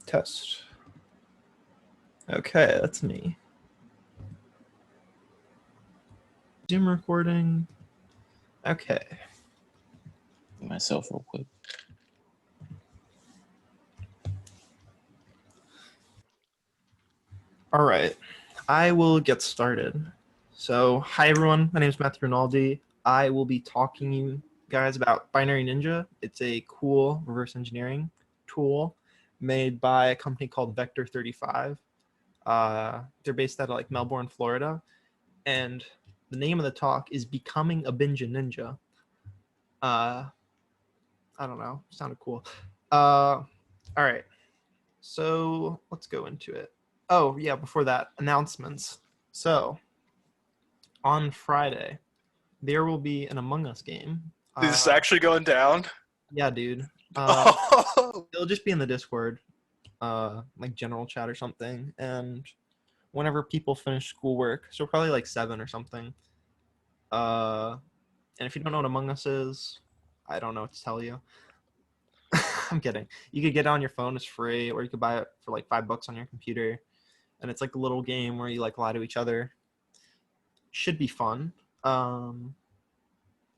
Test. Okay, that's me. Zoom recording. Okay. Myself real quick. All right. I will get started. So, hi everyone. My name is Matthew Rinaldi. I will be talking to you guys about BinaryNinja. It's a cool reverse engineering tool made by a company called Vector 35. They're based out of like Melbourne, Florida, and the name of the talk is Becoming a Ninja. I don't know. Sounded cool. All right. So let's go into it. Oh, yeah, before that, announcements. So on Friday, there will be an Among Us game. This is actually going down? Yeah, dude. It'll just be in the Discord, like general chat or something. And whenever people finish schoolwork, so probably like 7 or something. And if you don't know what Among Us is, I don't know what to tell you. I'm kidding. You could get it on your phone. It's free, or you could buy it for like $5 on your computer. And it's like a little game where you like lie to each other. Should be fun.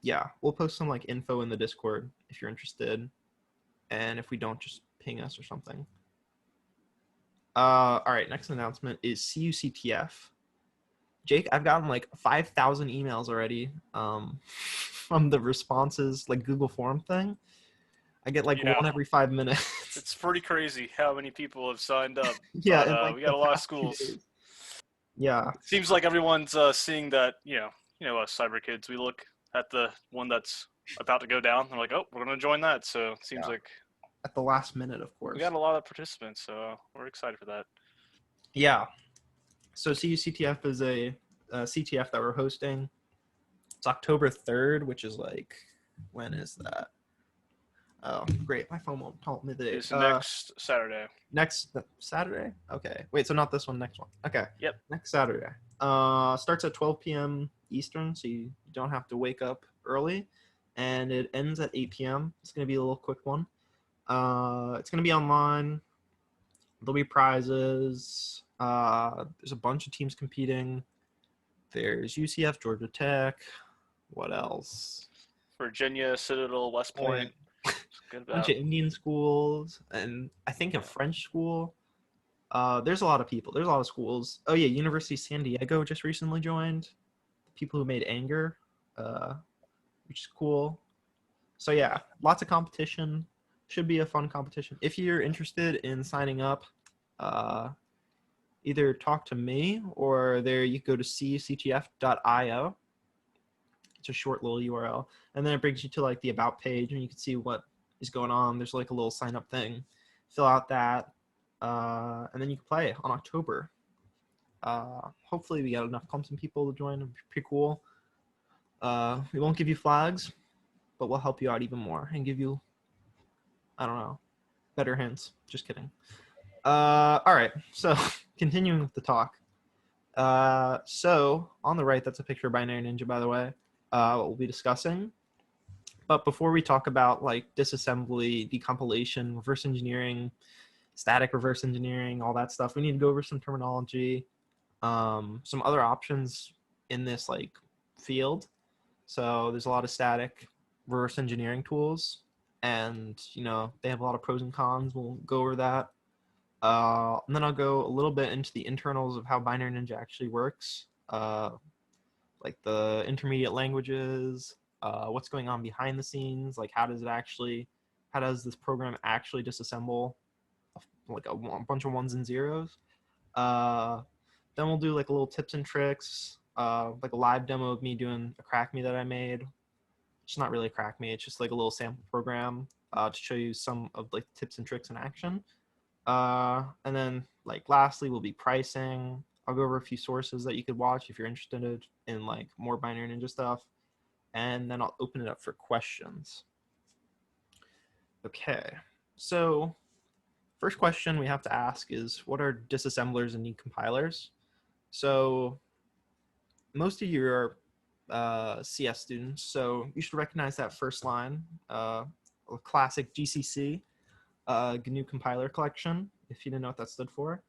Yeah, we'll post some like info in the Discord if you're interested. And if we don't, just ping us or something. All right, next announcement is CUCTF. Jake, I've gotten like 5,000 emails already from the responses, like Google form thing. I get like one every 5 minutes. It's pretty crazy how many people have signed up. Yeah, but, like we got a lot of schools. Yeah. It seems like everyone's seeing that, you know, us cyber kids, we look at the one that's about to go down. They're like, oh, we're going to join that. So it seems like at the last minute, of course. We got a lot of participants, so we're excited for that. Yeah. So CUCTF is a CTF that we're hosting. It's October 3rd, which is like, when is that? Oh, great. My phone won't tell me the date. It's next Saturday. Next Saturday? Okay. Wait, so not this one, next one. Okay. Yep. Next Saturday. Starts at 12 p.m. Eastern, so you don't have to wake up early. And it ends at 8 p.m. It's going to be a little quick one. It's going to be online. There'll be prizes. There's a bunch of teams competing. There's UCF, Georgia Tech. What else? Virginia, Citadel, West Point. A bunch of Indian schools, and I think a French school. There's a lot of people. There's a lot of schools. Oh yeah, University of San Diego just recently joined. The people who made Anger, which is cool. So yeah, lots of competition. Should be a fun competition. If you're interested in signing up, either talk to me or there you go to cuctf.io. It's a short little URL, and then it brings you to like the about page, and you can see what is going on. There's like a little sign up thing. Fill out that, and then you can play on October. Hopefully we got enough Clemson people to join. It'd be pretty cool. We won't give you flags, but we'll help you out even more and give you, I don't know, better hints. Just kidding. All right, so continuing with the talk. So on the right, that's a picture of BinaryNinja, by the way, what we'll be discussing. But before we talk about like disassembly, decompilation, reverse engineering, static reverse engineering, all that stuff, we need to go over some terminology, some other options in this like field. So there's a lot of static reverse engineering tools, and you know they have a lot of pros and cons. We'll go over that. And then I'll go a little bit into the internals of how BinaryNinja actually works, like the intermediate languages, what's going on behind the scenes, like how does this program actually disassemble like a bunch of ones and zeros. Then we'll do like a little tips and tricks, like a live demo of me doing a crack me that I made. It's not really a crack me, it's just like a little sample program to show you some of like tips and tricks in action. And then like lastly will be pricing. I'll go over a few sources that you could watch if you're interested in like more BinaryNinja stuff, and then I'll open it up for questions. Okay, so first question we have to ask is, what are disassemblers and decompilers? So most of you are CS students, so you should recognize that first line, a classic GCC GNU compiler collection. if you didn't know what that stood for.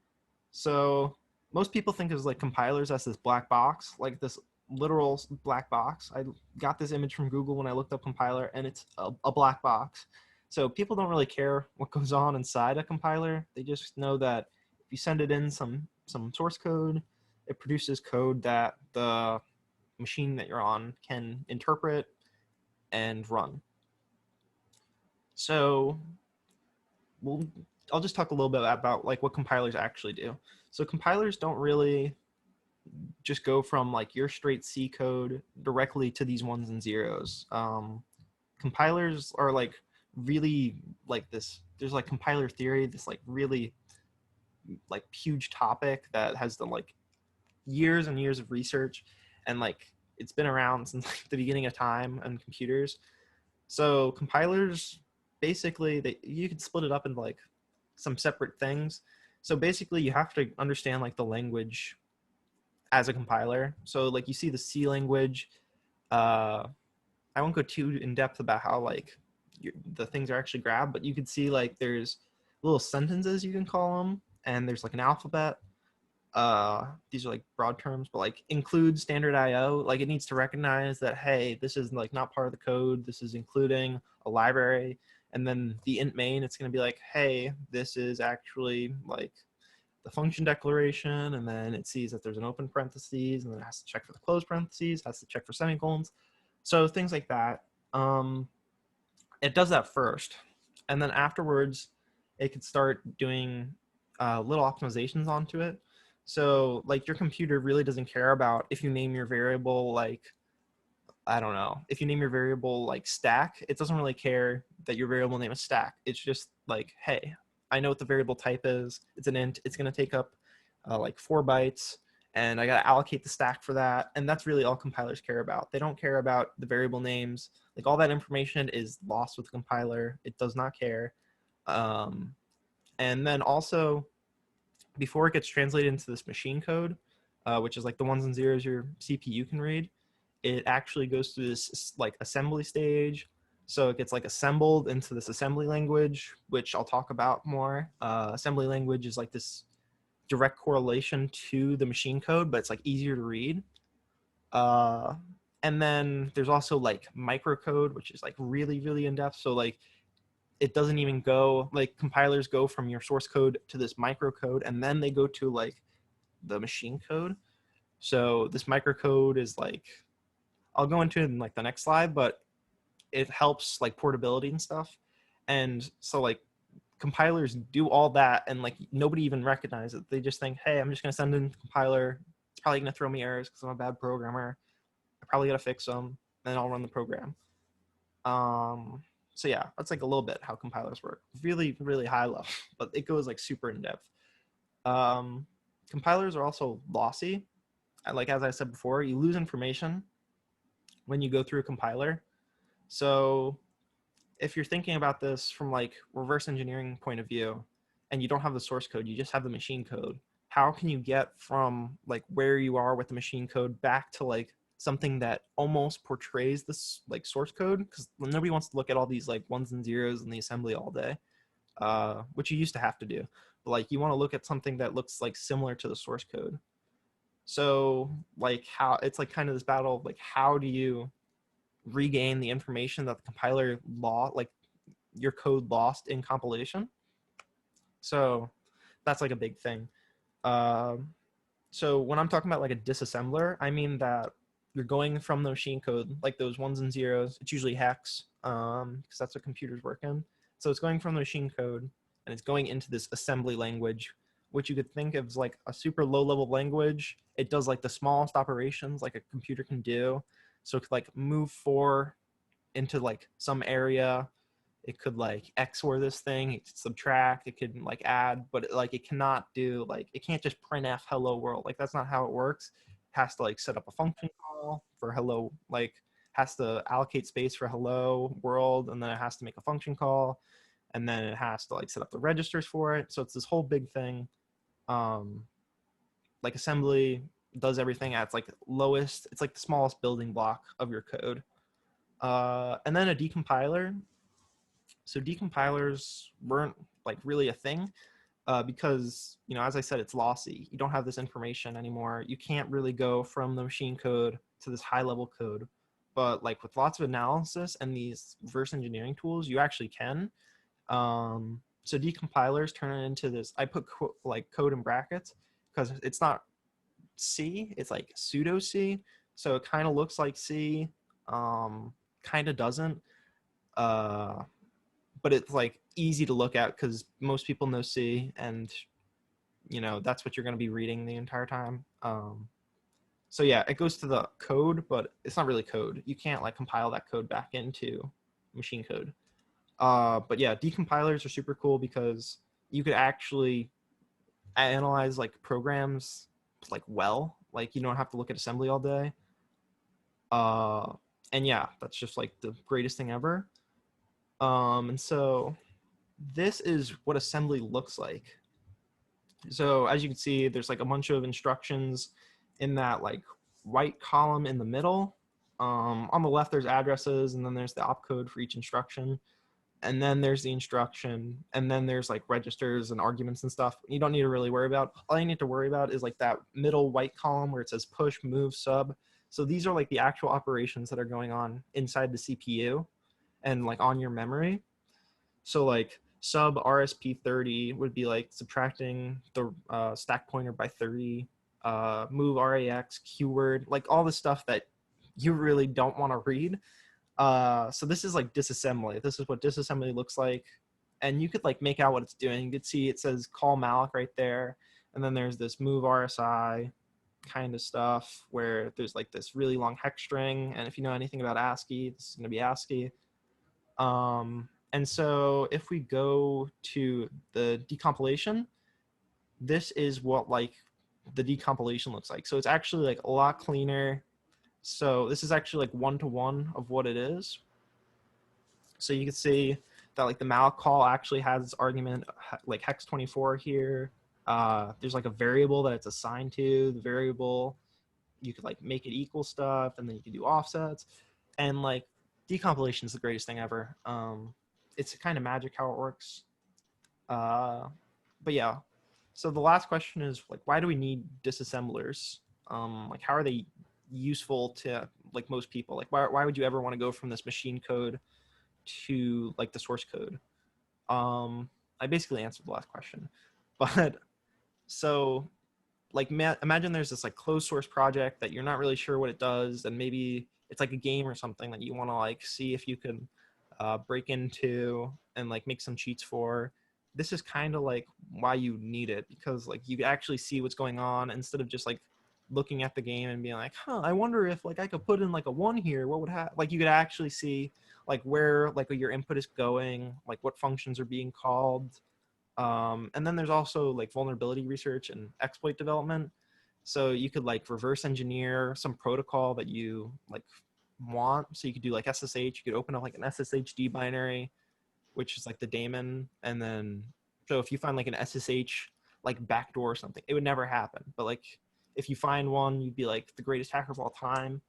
So most people think of like compilers as this black box, like this literal black box. I got this image from Google when I looked up compiler, and it's a black box. So people don't really care what goes on inside a compiler. They just know that if you send it in some source code, it produces code that the machine that you're on can interpret and run. So I'll just talk a little bit about like what compilers actually do. So compilers don't really just go from like your straight C code directly to these ones and zeros. Compilers are like really like this. There's like compiler theory, this like really like huge topic that has done like years and years of research, and like it's been around since like, the beginning of time and computers. So compilers basically you can split it up into like some separate things. So basically you have to understand like the language as a compiler. So like you see the C language. I won't go too in depth about how like the things are actually grabbed, but you can see like there's little sentences you can call them, and there's like an alphabet. These are like broad terms, but like include standard IO, like it needs to recognize that, hey, this is like not part of the code, this is including a library. And then the int main, it's going to be like, hey, this is actually like the function declaration, and then it sees that there's an open parentheses, and then it has to check for the closed parentheses, has to check for semicolons. So things like that. It does that first, and then afterwards it could start doing little optimizations onto it. So like your computer really doesn't care about if you name your variable like, I don't know, if you name your variable like stack, it doesn't really care that your variable name is stack. It's just like, hey, I know what the variable type is. It's an int. It's going to take up like 4 bytes, and I got to allocate the stack for that. And that's really all compilers care about. They don't care about the variable names. Like all that information is lost with the compiler. It does not care. And then also, before it gets translated into this machine code, which is like the ones and zeros your CPU can read, it actually goes through this like assembly stage. So it gets like assembled into this assembly language, which I'll talk about more. Assembly language is like this direct correlation to the machine code, but it's like easier to read. And then there's also like microcode, which is like really, really in depth. So like it doesn't even go, like compilers go from your source code to this microcode, and then they go to like the machine code. So this microcode is like, I'll go into it in like the next slide, but it helps like portability and stuff. And so like compilers do all that, and like nobody even recognizes it. They just think, hey, I'm just going to send in the compiler. It's probably going to throw me errors because I'm a bad programmer. I probably got to fix them, and I'll run the program. So yeah, that's like a little bit how compilers work. Really, really high level, but it goes like super in depth. Compilers are also lossy. Like as I said before, you lose information when you go through a compiler. So if you're thinking about this from like reverse engineering point of view, and you don't have the source code, you just have the machine code, how can you get from like where you are with the machine code back to like something that almost portrays this like source code? Because nobody wants to look at all these like ones and zeros in the assembly all day, which you used to have to do. But like you want to look at something that looks like similar to the source code. So like how it's like kind of this battle of like, how do you regain the information that the compiler like your code lost in compilation? So that's like a big thing. So when I'm talking about like a disassembler, I mean that you're going from the machine code, like those ones and zeros. It's usually hex, because that's what computers work in. So it's going from the machine code, and it's going into this assembly language, which you could think of as like a super low level language. It does like the smallest operations like a computer can do. So it could like move 4 into like some area. It could like XOR this thing, it could subtract, it could like add, but like it cannot do like, it can't just print F hello world. Like that's not how it works. It has to like set up a function call for hello, like has to allocate space for hello world, and then it has to make a function call, and then it has to like set up the registers for it. So it's this whole big thing. Like assembly does everything at its like lowest, it's like the smallest building block of your code. And then a decompiler. So decompilers weren't like really a thing because, as I said, it's lossy. You don't have this information anymore. You can't really go from the machine code to this high level code. But like with lots of analysis and these reverse engineering tools, you actually can. So decompilers turn it into this. I put like code in brackets because it's not C, it's like pseudo C. So it kind of looks like C, kind of doesn't. But it's like easy to look at because most people know C, and that's what you're going to be reading the entire time. So yeah, it goes to the code, but it's not really code. You can't like compile that code back into machine code. But yeah, decompilers are super cool because you could actually analyze like programs like like you don't have to look at assembly all day. And yeah, that's just like the greatest thing ever. And so this is what assembly looks like. So as you can see, there's like a bunch of instructions in that like white column in the middle. On the left, there's addresses, and then there's the opcode for each instruction. And then there's the instruction, and then there's like registers and arguments and stuff. You don't need to really worry about. All you need to worry about is like that middle white column where it says push, move, sub. So these are like the actual operations that are going on inside the CPU and like on your memory. So like sub RSP30 would be like subtracting the stack pointer by 30, move RAX, keyword, like all the stuff that you really don't want to read. So this is like disassembly. This is what disassembly looks like. And you could like make out what it's doing. You could see it says call malloc right there. And then there's this move RSI kind of stuff where there's like this really long hex string. And if you know anything about ASCII, this is going to be ASCII. And so if we go to the decompilation, this is what like the decompilation looks like. So it's actually like a lot cleaner. So this is actually like one-to-one of what it is. So you can see that like the malloc call actually has this argument like hex 24 here. There's like a variable that it's assigned to. The variable, you could like make it equal stuff, and then you can do offsets. And like decompilation is the greatest thing ever. It's kind of magic how it works. But yeah, so the last question is like, why do we need disassemblers? Like, how are they useful to like most people? Like, why would you ever want to go from this machine code to like the source code? I basically answered the last question, but so like imagine there's this like closed source project that you're not really sure what it does, and maybe it's like a game or something that you want to like see if you can break into and like make some cheats for. This is kind of like why you need it, because like you actually see what's going on instead of just like looking at the game and being like, I wonder if like I could put in like a 1 here, what would happen? Like you could actually see like where like your input is going, like what functions are being called. And then there's also like vulnerability research and exploit development. So you could like reverse engineer some protocol that you like want. So you could do like SSH, you could open up like an SSHD binary, which is like the daemon. And then, so if you find like an SSH like backdoor or something, it would never happen. But like if you find one, you'd be like the greatest hacker of all time.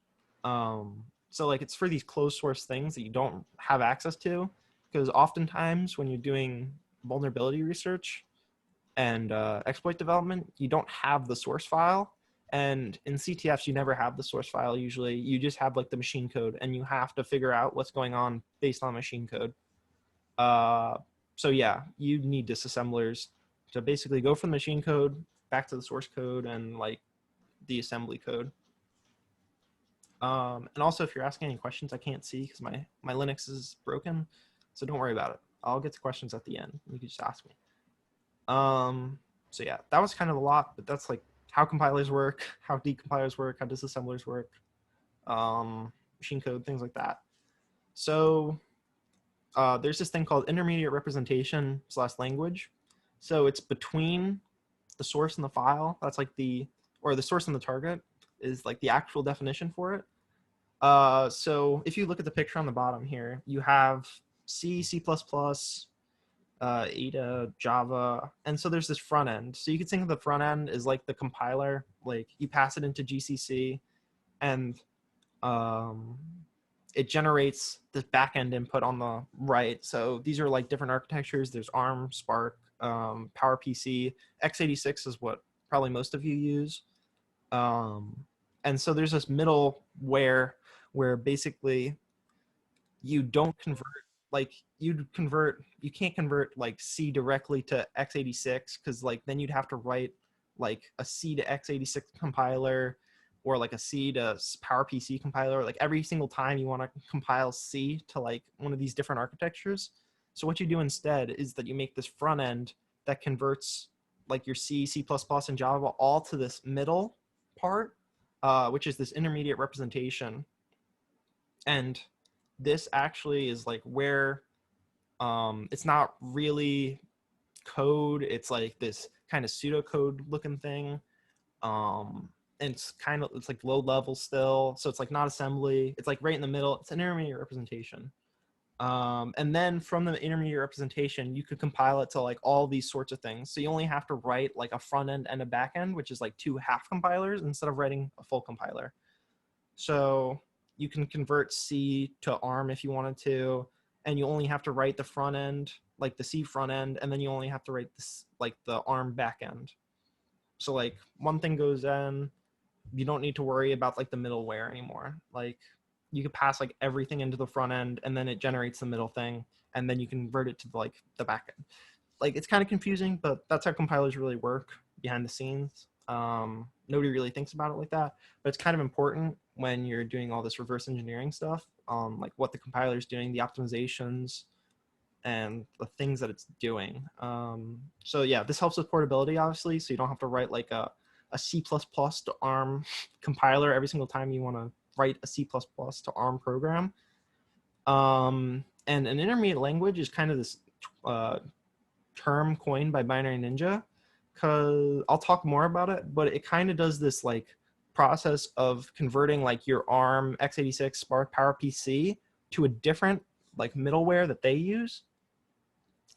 So like it's for these closed source things that you don't have access to, because oftentimes when you're doing vulnerability research and exploit development, you don't have the source file. And in CTFs, you never have the source file usually. You just have like the machine code, and you have to figure out what's going on based on machine code. So yeah, you need disassemblers to basically go from the machine code back to the source code and like the assembly code. And also, if you're asking any questions, I can't see because my Linux is broken, so don't worry about it. I'll get to questions at the end. You can just ask me. So yeah, that was kind of a lot, but that's like how compilers work, how decompilers work, how disassemblers work, machine code, things like that. So there's this thing called intermediate representation / language. So it's between the source and the file. That's like the source and the target is like the actual definition for it. So if you look at the picture on the bottom here, you have C, C++, Ada, Java, and so there's this front end. So you could think of the front end as like the compiler. Like you pass it into GCC, and it generates this backend input on the right. So these are like different architectures. There's ARM, Spark, PowerPC. x86 is what probably most of you use. And so there's this middleware where basically you don't convert, like you can't convert like C directly to x86, because like then you'd have to write like a C to x86 compiler or like a C to PowerPC compiler, like every single time you want to compile C to like one of these different architectures. So what you do instead is that you make this front end that converts like your C, C++, and Java all to this middle part, which is this intermediate representation. And this actually is like where it's not really code. It's like this kind of pseudocode looking thing. And it's like low level still. So it's like not assembly. It's like right in the middle. It's an intermediate representation. And then from the intermediate representation, you could compile it to like all these sorts of things. So you only have to write like a front end and a back end, which is like 2 half compilers instead of writing a full compiler. So you can convert C to ARM if you wanted to, and you only have to write the front end, like the C front end, and then you only have to write this, like the ARM back end. So like one thing goes in, you don't need to worry about like the middleware anymore. Like you could pass like everything into the front end, and then it generates the middle thing, and then you convert it to like the back end. Like it's kind of confusing, but that's how compilers really work behind the scenes. Nobody really thinks about it like that, but it's kind of important when you're doing all this reverse engineering stuff, like what the compiler is doing, the optimizations, and the things that it's doing. So yeah, this helps with portability, obviously, so you don't have to write like a C++ to ARM compiler every single time you want to write a C++ to ARM program. And an intermediate language is kind of this term coined by BinaryNinja, because I'll talk more about it, but it kind of does this like process of converting like your ARM x86 Spark PowerPC to a different like middleware that they use,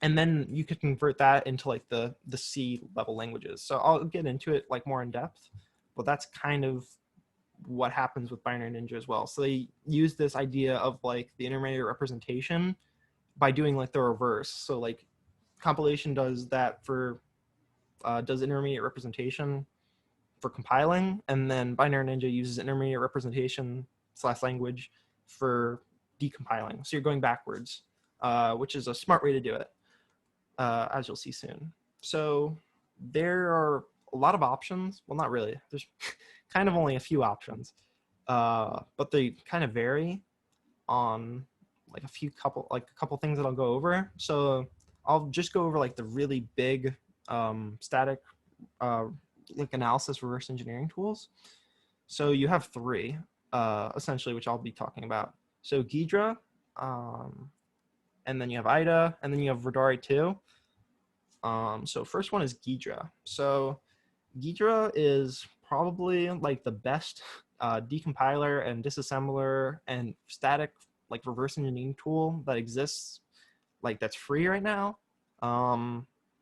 and then you could convert that into like the C level languages. So I'll get into it like more in depth, but that's kind of what happens with BinaryNinja as well. So they use this idea of like the intermediate representation by doing like the reverse. So like compilation does that for does intermediate representation for compiling, and then BinaryNinja uses intermediate representation / language for decompiling. So you're going backwards, which is a smart way to do it, as you'll see soon. So there are a lot of options. Well, not really. There's kind of only a few options, but they kind of vary on like a couple things that I'll go over. So I'll just go over like the really big static like analysis reverse engineering tools. So you have 3 essentially, which I'll be talking about. So Ghidra, and then you have IDA, and then you have Radari 2. So first one is Ghidra. So Ghidra is probably like the best decompiler and disassembler and static like reverse engineering tool that exists, like that's free right now.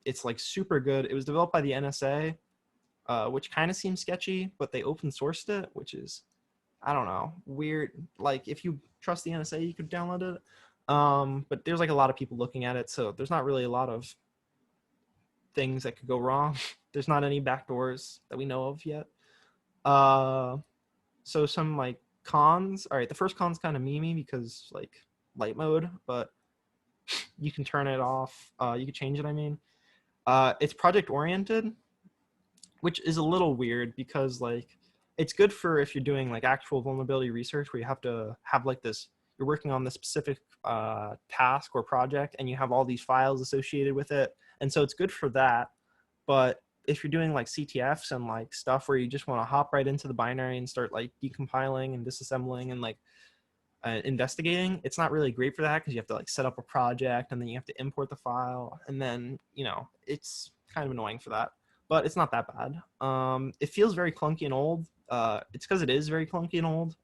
It's like super good. It was developed by the NSA, which kind of seems sketchy, but they open sourced it, which is, I don't know, weird. Like if you trust the NSA, you could download it. But there's like a lot of people looking at it, so there's not really a lot of things that could go wrong. There's not any backdoors that we know of yet. So some like cons. All right, the first con's kind of memey because like light mode, but you can turn it off. You can change it, I mean. It's project oriented, which is a little weird because like it's good for if you're doing like actual vulnerability research where you have to have like this, you're working on this specific task or project and you have all these files associated with it. And so it's good for that. But if you're doing like CTFs and like stuff where you just want to hop right into the binary and start like decompiling and disassembling and like investigating, it's not really great for that because you have to like set up a project and then you have to import the file, and then it's kind of annoying for that, but it's not that bad. It feels very clunky and old. It's because it is very clunky and old.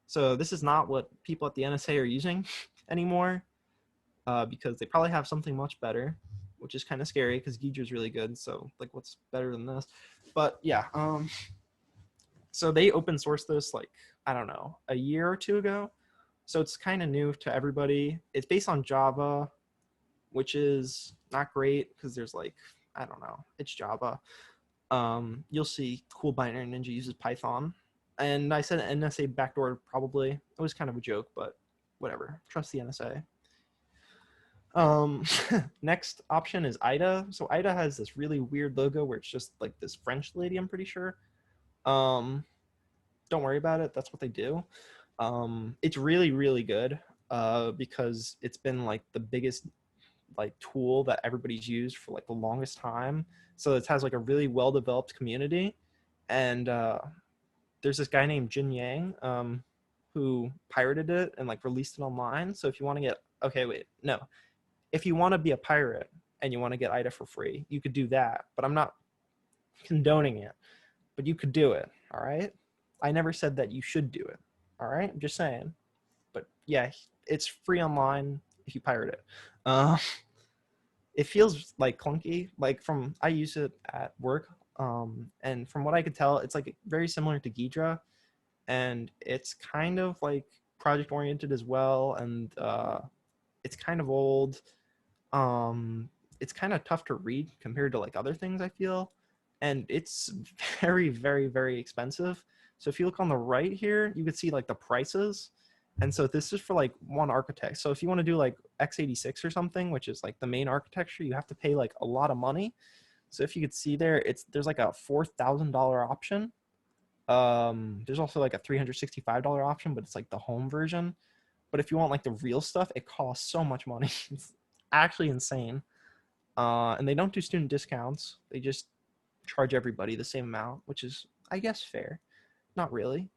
So this is not what people at the NSA are using anymore, because they probably have something much better, which is kind of scary because Ghidra is really good. So like, what's better than this? But yeah, so they open sourced this like, I don't know, a year or 2 ago. So it's kind of new to everybody. It's based on Java, which is not great because there's like, I don't know, it's Java. You'll see cool BinaryNinja uses Python. And I said NSA backdoor probably. It was kind of a joke, but whatever. Trust the NSA. Next option is IDA. So IDA has this really weird logo where it's just like this French lady, I'm pretty sure. Don't worry about it. That's what they do. It's really, really good because it's been like the biggest like tool that everybody's used for like the longest time. So it has like a really well-developed community. And there's this guy named Jin Yang who pirated it and like released it online. So if you want to get, okay, wait, no. If you want to be a pirate and you want to get IDA for free, you could do that. But I'm not condoning it. But you could do it, all right? I never said that you should do it, all right? I'm just saying. But yeah, it's free online if you pirate it. It feels like clunky. Like I use it at work, and from what I could tell, it's like very similar to Ghidra, and it's kind of like project oriented as well, and it's kind of old. It's kind of tough to read compared to like other things, I feel, and it's very, very, very expensive. So if you look on the right here, you can see like the prices. And so this is for like one architect. So if you want to do like x86 or something, which is like the main architecture, you have to pay like a lot of money. So if you could see there, there's like a $4,000 option. There's also like a $365 option, but it's like the home version. But if you want like the real stuff, it costs so much money. It's actually insane. And they don't do student discounts. They just charge everybody the same amount, which is, I guess, fair. Not really.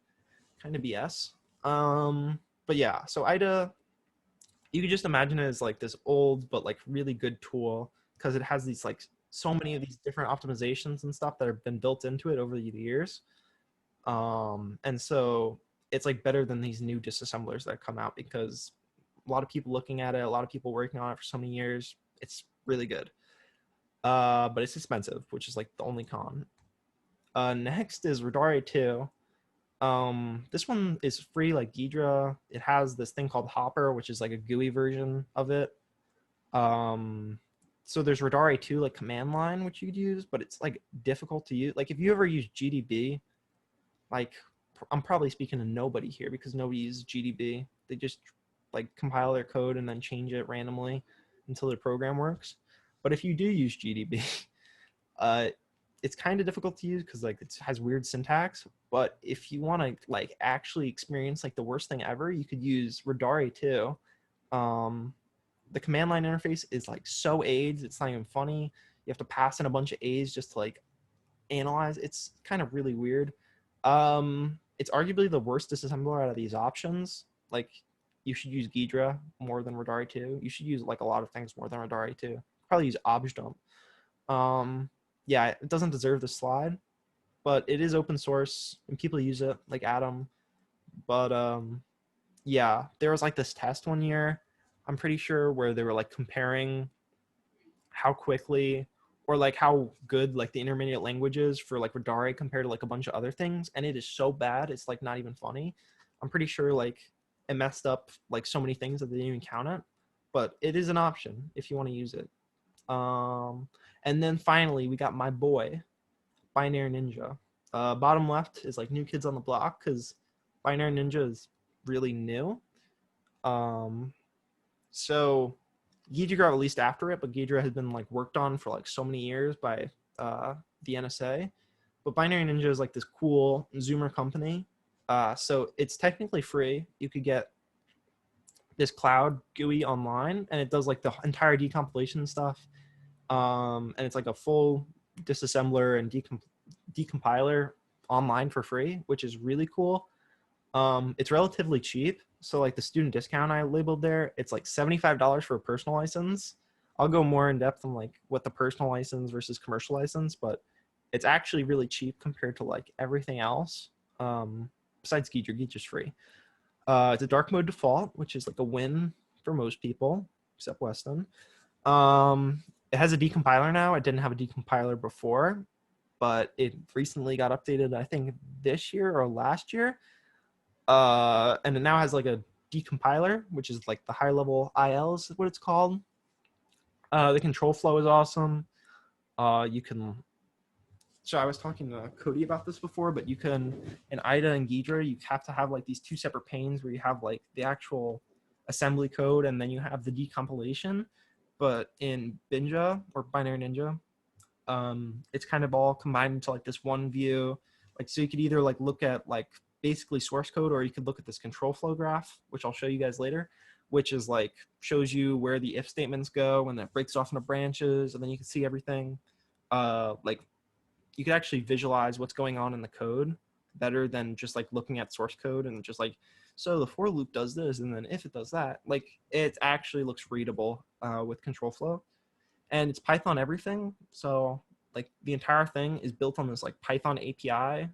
Kind of BS. But yeah, so IDA, you could just imagine it as like this old but like really good tool because it has these like so many of these different optimizations and stuff that have been built into it over the years. And so it's like better than these new disassemblers that come out because a lot of people looking at it, a lot of people working on it for so many years. It's really good. But it's expensive, which is like the only con. Next is Radare 2. This one is free like Ghidra. It has this thing called Hopper, which is like a GUI version of it. So there's Radare 2 like command line, which you could use, but it's like difficult to use. Like if you ever use GDB, like I'm probably speaking to nobody here because nobody uses GDB. They just like compile their code and then change it randomly until their program works. But if you do use GDB, it's kind of difficult to use because like it has weird syntax. But if you want to like actually experience like the worst thing ever, you could use Radare 2. The command line interface is like so AIDS, it's not even funny. You have to pass in a bunch of A's just to like analyze. It's kind of really weird. It's arguably the worst disassembler out of these options. Like you should use Ghidra more than Radare 2. You should use like a lot of things more than Radare 2. Probably use objdump. Yeah, it doesn't deserve the slide, but it is open source and people use it like Atom. But yeah, there was like this test one year, I'm pretty sure, where they were like comparing how quickly or like how good like the intermediate languages for like Radare compared to like a bunch of other things, and it is so bad it's like not even funny. I'm pretty sure like it messed up like so many things that they didn't even count it, but it is an option if you want to use it. And then finally we got my boy BinaryNinja. Bottom left is like New Kids on the Block because BinaryNinja is really new. So Ghidra got released after it, but Ghidra has been like worked on for like so many years by the NSA. But BinaryNinja is like this cool Zoomer company. So it's technically free. You could get this cloud GUI online, and it does like the entire decompilation stuff. And it's like a full disassembler and decompiler online for free, which is really cool. It's relatively cheap. So like the student discount I labeled there, it's like $75 for a personal license. I'll go more in depth on like what the personal license versus commercial license, but it's actually really cheap compared to like everything else. Besides Ghidra, Ghidra's free. It's a dark mode default, which is like a win for most people, except Weston. It has a decompiler now. It didn't have a decompiler before, but it recently got updated, I think this year or last year. And it now has like a decompiler, which is like the high level IL is what it's called. The control flow is awesome. You can. So I was talking to Cody about this before, but you can in IDA and Ghidra, you have to have like these two separate panes where you have like the actual assembly code and then you have the decompilation. But in Binja or BinaryNinja, it's kind of all combined into like this one view. Like so you could either like look at like basically source code, or you could look at this control flow graph, which I'll show you guys later, which is like shows you where the if statements go and that breaks off into branches, and then you can see everything. Like you could actually visualize what's going on in the code better than just like looking at source code and just like, so the for loop does this and then if it does that. Like it actually looks readable with control flow, and it's Python everything. So like the entire thing is built on this like Python API,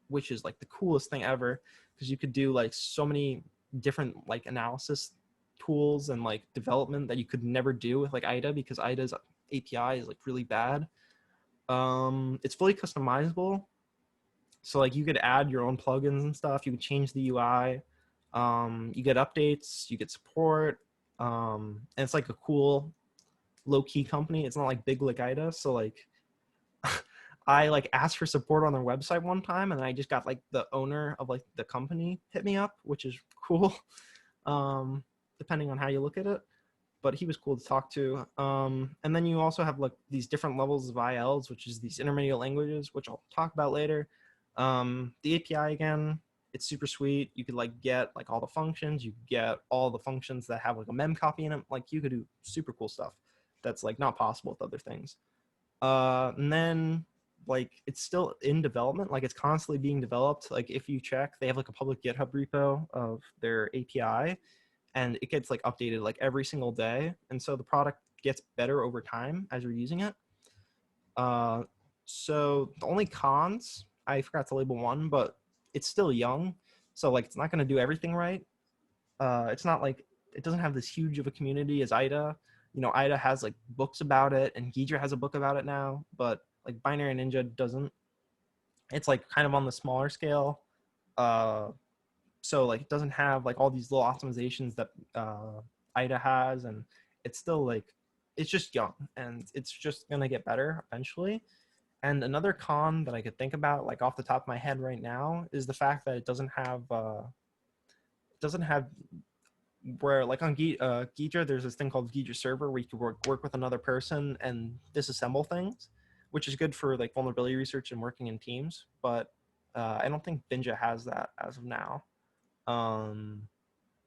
which is like the coolest thing ever, because you could do like so many different like analysis tools and like development that you could never do with like IDA, because IDA's API is like really bad. It's fully customizable, so like you could add your own plugins and stuff. You could change the UI. You get updates, you get support, and it's like a cool low-key company. It's not like big like IDA. So like I like asked for support on their website one time, and I just got like the owner of like the company hit me up, which is cool. Depending on how you look at it, but he was cool to talk to. And then you also have like these different levels of ILs, which is these intermediate languages, which I'll talk about later. The API again, it's super sweet. You could like get like all the functions. You get all the functions that have like a mem copy in them. Like you could do super cool stuff that's like not possible with other things. And then like it's still in development. Like it's constantly being developed. Like if you check, they have like a public GitHub repo of their API, and it gets like updated like every single day, and so the product gets better over time as you're using it. So the only cons, I forgot to label one, but it's still young, so like it's not going to do everything right. It's not like it doesn't have this huge of a community as IDA. You know, IDA has like books about it, and Ghidra has a book about it now, but like BinaryNinja doesn't. It's like kind of on the smaller scale. Uh, so like it doesn't have like all these little optimizations that IDA has, and it's still like it's just young, and it's just gonna get better eventually. And another con that I could think about like off the top of my head right now is the fact that it doesn't have where like on Ghidra there's this thing called Ghidra server where you can work with another person and disassemble things, which is good for like vulnerability research and working in teams, but I don't think Binja has that as of now. um,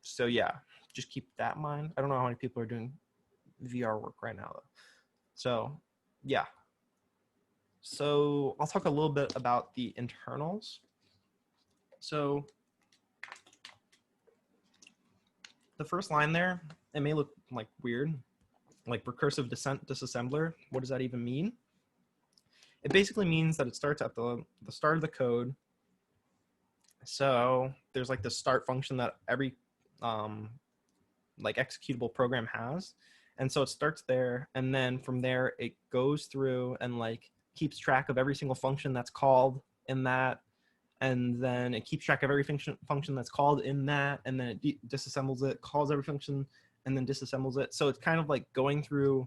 so yeah, just keep that in mind. I don't know how many people are doing VR work right now though. So yeah. So I'll talk a little bit about the internals. So the first line there, it may look like weird, like recursive descent disassembler. What does that even mean? It basically means that it starts at the start of the code. So there's like the start function that every like executable program has, and so it starts there, and then from there it goes through and like keeps track of every single function that's called in that, and then it keeps track of every function that's called in that, and then it disassembles it, calls every function, and then disassembles it. So it's kind of like going through,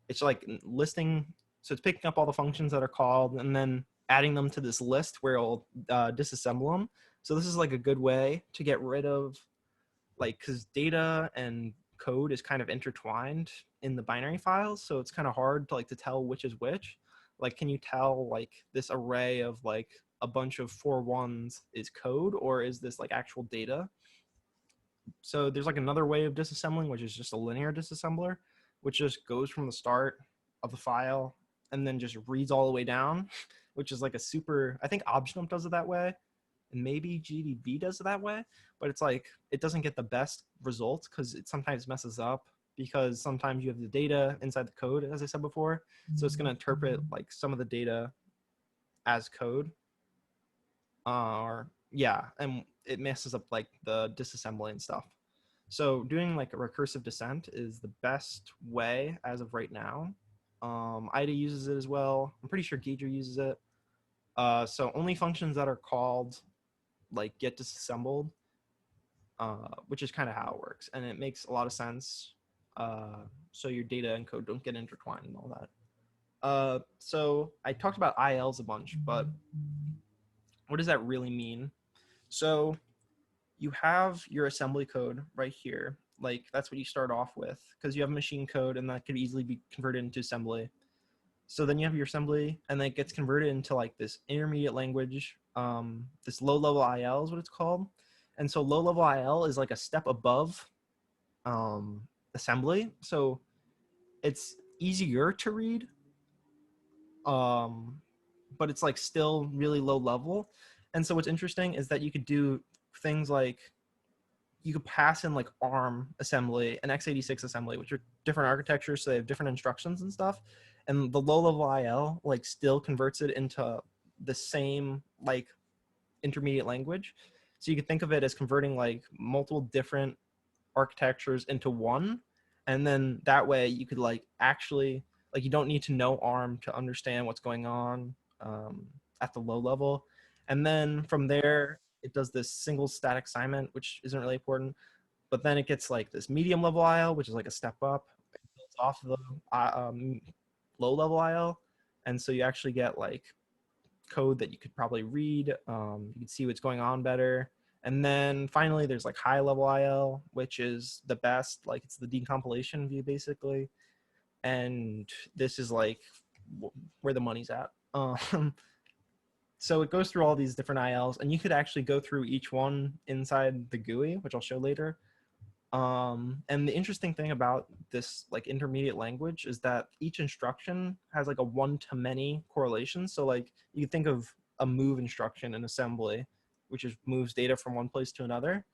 it's like listing, so it's picking up all the functions that are called and then adding them to this list where it'll disassemble them. So this is like a good way to get rid of, like, because data and code is kind of intertwined in the binary files, so it's kind of hard to like to tell which is which. Like, can you tell like this array of like a bunch of 4 ones is code, or is this like actual data? So there's like another way of disassembling, which is just a linear disassembler, which just goes from the start of the file and then just reads all the way down, which is like a super, I think Objdump does it that way, and maybe GDB does it that way, but it's like it doesn't get the best results because it sometimes messes up, because sometimes you have the data inside the code, as I said before, so it's going to interpret like some of the data as code, or yeah, and it messes up like the disassembly and stuff. So doing like a recursive descent is the best way as of right now. IDA uses it as well. I'm pretty sure Ghidra uses it. So only functions that are called like get disassembled, which is kind of how it works, and it makes a lot of sense. so your data and code don't get intertwined and all that. So I talked about ILs a bunch, but what does that really mean? So you have your assembly code right here. Like that's what you start off with because you have machine code and that could easily be converted into assembly. So then you have your assembly and then it gets converted into like this intermediate language. This low level IL is what it's called. And so low level IL is like a step above assembly. So it's easier to read, but it's like still really low level. And so what's interesting is that you could do things like you could pass in like ARM assembly and x86 assembly, which are different architectures, so they have different instructions and stuff. And the low level IL like still converts it into the same like intermediate language. So you could think of it as converting like multiple different architectures into one, and then that way you could like actually like you don't need to know ARM to understand what's going on at the low level. And then from there it does this single static assignment, which isn't really important, but then it gets like this medium level IL, which is like a step up. It builds off of the low level IL, and so you actually get like code that you could probably read. You can see what's going on better. And then finally, there's like high level IL, which is the best. Like it's the decompilation view basically. And this is like where the money's at. So it goes through all these different ILs, and you could actually go through each one inside the GUI, which I'll show later. And the interesting thing about this like intermediate language is that each instruction has like a one-to-many correlation. So like you think of a move instruction in assembly, which is moves data from one place to another.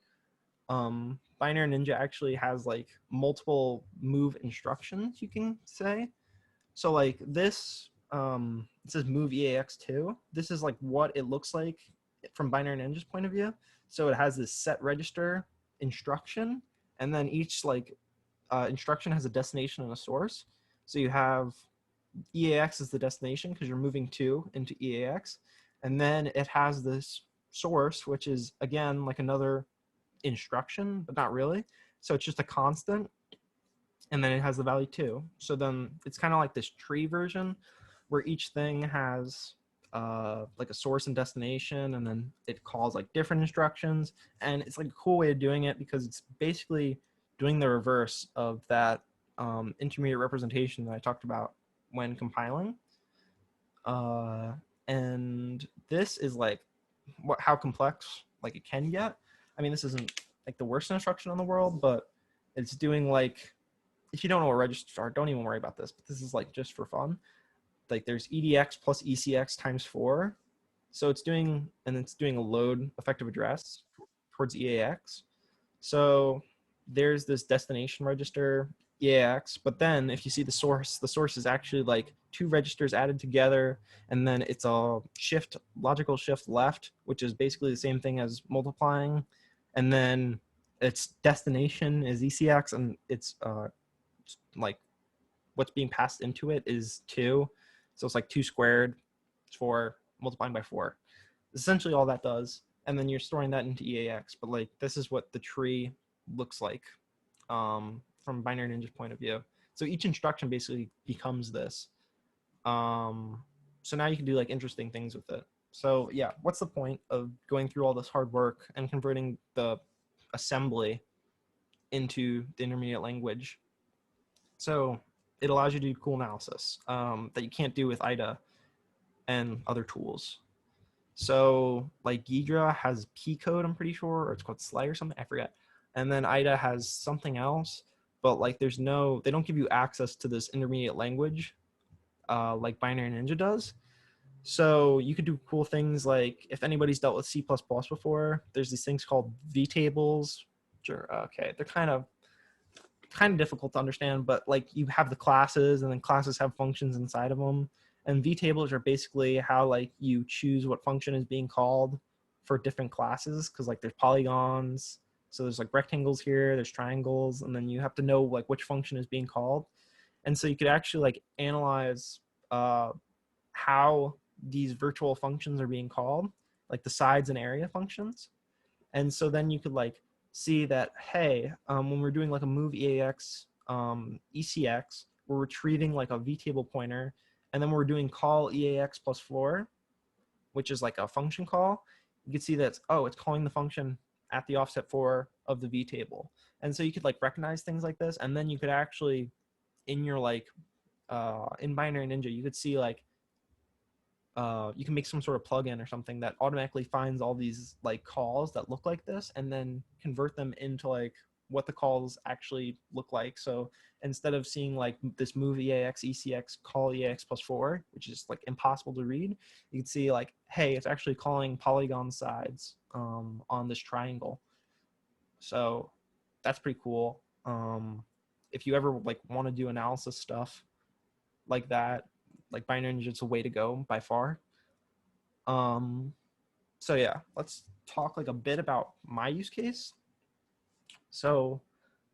BinaryNinja actually has like multiple move instructions, you can say. So like this, it says move EAX2. This is like what it looks like from BinaryNinja's point of view. So it has this set register instruction, and then each like instruction has a destination and a source. So you have EAX is the destination because you're moving 2 into EAX, and then it has this source, which is again like another instruction, but not really. So it's just a constant, and then it has the value 2. So then it's kind of like this tree version where each thing has like a source and destination, and then it calls like different instructions. And it's like a cool way of doing it because it's basically doing the reverse of that intermediate representation that I talked about when compiling. And this is like how complex like it can get. I mean, this isn't like the worst instruction in the world, but it's doing like, if you don't know what registers are, don't even worry about this, but this is like just for fun. Like there's EDX plus ECX times 4. So it's doing, and it's doing a load effective address towards EAX. So there's this destination register, EAX, but then if you see the source is actually like 2 registers added together, and then it's a shift, logical shift left, which is basically the same thing as multiplying. And then its destination is ECX, and it's like what's being passed into it is 2. So it's like 2 squared, 4 multiplying by 4. Essentially all that does. And then you're storing that into EAX. But like this is what the tree looks like from BinaryNinja's point of view. So each instruction basically becomes this. So now you can do like interesting things with it. So yeah, what's the point of going through all this hard work and converting the assembly into the intermediate language? So it allows you to do cool analysis that you can't do with IDA and other tools. So like Ghidra has P code, I'm pretty sure, or it's called SLAY or something, I forget. And then IDA has something else, but like there's no, they don't give you access to this intermediate language like BinaryNinja does. So you could do cool things like, if anybody's dealt with C++ before, there's these things called vtables, which are, okay, they're kind of difficult to understand, but like you have the classes, and then classes have functions inside of them. And vtables are basically how like you choose what function is being called for different classes, because like there's polygons, so there's like rectangles here, there's triangles, and then you have to know like which function is being called. And so you could actually like analyze how these virtual functions are being called, like the sides and area functions. And so then you could like see that, hey, when we're doing like a move EAX ECX, we're retrieving like a vtable pointer, and then we're doing call EAX plus 4, which is like a function call. You can see that it's calling the function at the offset 4 of the vtable. And so you could like recognize things like this, and then you could actually in your like in BinaryNinja, you could see like you can make some sort of plugin or something that automatically finds all these like calls that look like this and then convert them into like what the calls actually look like. So instead of seeing like this move EAX, ECX, call EAX plus 4, which is like impossible to read, you can see like, hey, it's actually calling polygon sides on this triangle. So that's pretty cool. If you ever like want to do analysis stuff like that, like BinaryNinja is a way to go by far. So yeah, let's talk like a bit about my use case. So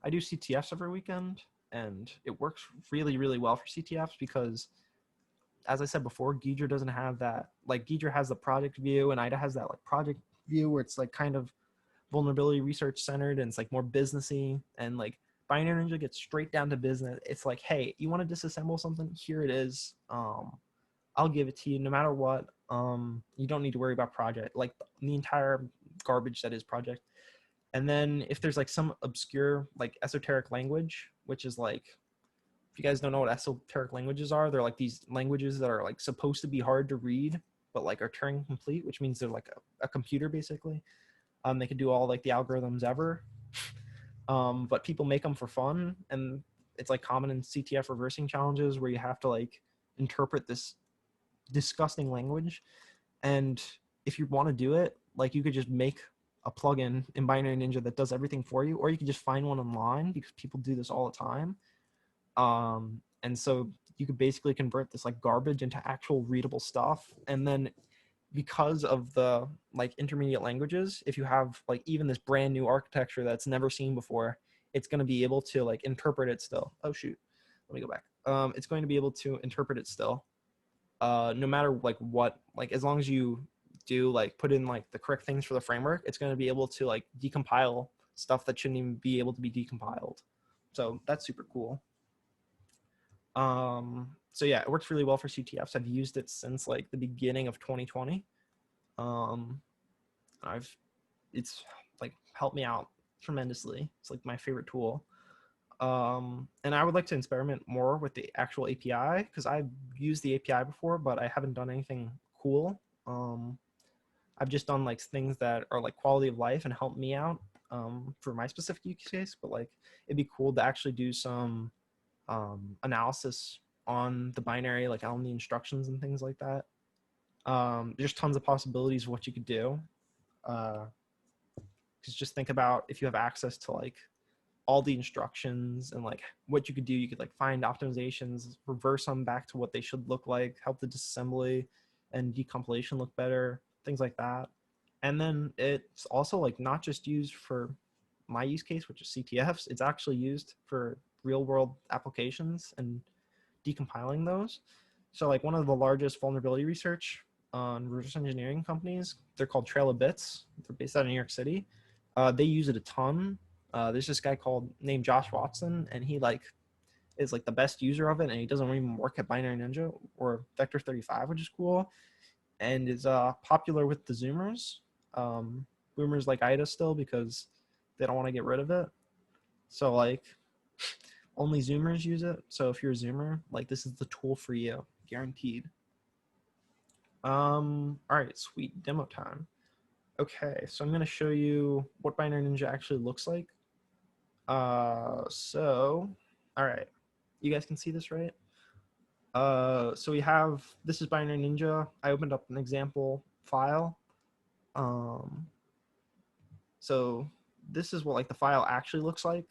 I do CTFs every weekend, and it works really, really well for CTFs because, as I said before, Ghidra doesn't have that. Like Ghidra has the project view, and IDA has that like project view where it's like kind of vulnerability research centered and it's like more businessy, and like BinaryNinja gets straight down to business. It's like, hey, you want to disassemble something? Here it is. I'll give it to you no matter what. You don't need to worry about project, like the entire garbage that is project. And then if there's like some obscure like esoteric language, which is like, if you guys don't know what esoteric languages are, they're like these languages that are like supposed to be hard to read, but like are Turing complete, which means they're like a computer basically. They can do all like the algorithms ever, but people make them for fun, and it's like common in CTF reversing challenges where you have to like interpret this disgusting language. And if you want to do it, like you could just make a plugin in BinaryNinja that does everything for you, or you could just find one online because people do this all the time. And so you could basically convert this like garbage into actual readable stuff. And then because of the like intermediate languages, if you have like even this brand new architecture that's never seen before, it's going to be able to like interpret it still. Oh shoot, let me go back. It's going to be able to interpret it still, no matter like what, like as long as you do like put in like the correct things for the framework, it's going to be able to like decompile stuff that shouldn't even be able to be decompiled. So that's super cool. So yeah, it works really well for CTFs. I've used it since like the beginning of 2020. It's like helped me out tremendously. It's like my favorite tool. And I would like to experiment more with the actual API because I've used the API before, but I haven't done anything cool. I've just done like things that are like quality of life and help me out for my specific use case. But like it'd be cool to actually do some analysis on the binary, like on the instructions and things like that. There's tons of possibilities of what you could do. Because just think about if you have access to like all the instructions and like what you could do, you could like find optimizations, reverse them back to what they should look like, help the disassembly and decompilation look better, things like that. And then it's also like not just used for my use case, which is CTFs, it's actually used for real world applications and decompiling those. So like one of the largest vulnerability research on reverse engineering companies, they're called Trail of Bits. They're based out of New York City. They use it a ton. There's this guy named Josh Watson, and he like is like the best user of it, and he doesn't even work at BinaryNinja or Vector 35, which is cool, and is popular with the Zoomers. Boomers like IDA still because they don't want to get rid of it. So like only Zoomers use it. So if you're a Zoomer, like this is the tool for you, guaranteed. All right, sweet, demo time. Okay, so I'm gonna show you what BinaryNinja actually looks like. So, all right, you guys can see this, right? So we have, this is BinaryNinja. I opened up an example file. So this is what like the file actually looks like.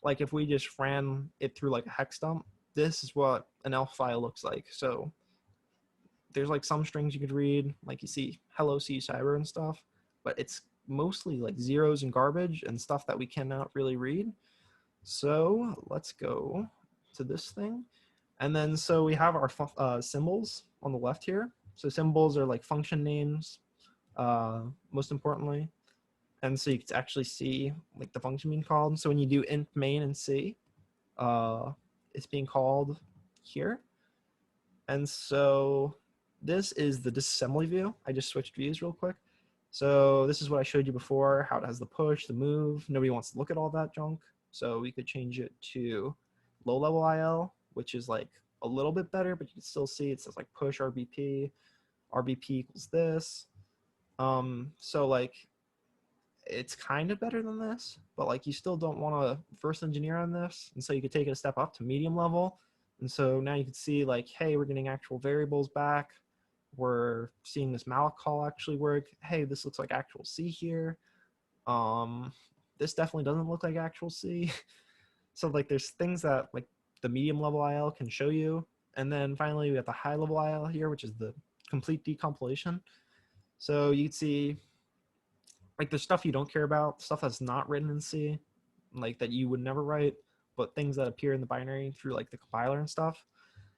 Like if we just ran it through like a hex dump, this is what an ELF file looks like. So there's like some strings you could read, like you see hello C cyber and stuff, but it's mostly like zeros and garbage and stuff that we cannot really read. So let's go to this thing. And then so we have our symbols on the left here. So symbols are like function names, most importantly. And so you can actually see like the function being called. So when you do int main and C, it's being called here. And so this is the disassembly view. I just switched views real quick. So this is what I showed you before, how it has the push, the move. Nobody wants to look at all that junk. So we could change it to low level IL, which is like a little bit better, but you can still see it says like push RBP, RBP equals this. So like it's kind of better than this, but like you still don't want to first engineer on this. And so you could take it a step up to medium level. And so now you can see like, hey, we're getting actual variables back. We're seeing this malloc call actually work. Hey, this looks like actual C here. This definitely doesn't look like actual C. So like there's things that like the medium level IL can show you. And then finally we have the high level IL here, which is the complete decompilation. So you can see like there's stuff you don't care about, stuff that's not written in C, like that you would never write, but things that appear in the binary through like the compiler and stuff.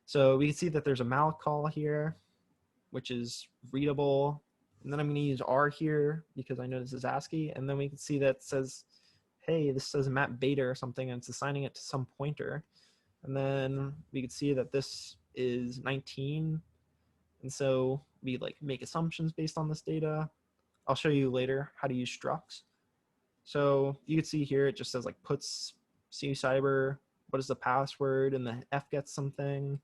So we can see that there's a malloc call here, which is readable. And then I'm going to use R here because I know this is ASCII. And then we can see that says, hey, this says map beta or something, and it's assigning it to some pointer. And then we can see that this is 19. And so we like make assumptions based on this data. I'll show you later how to use structs. So you can see here, it just says like puts CU cyber, what is the password, and the F gets something.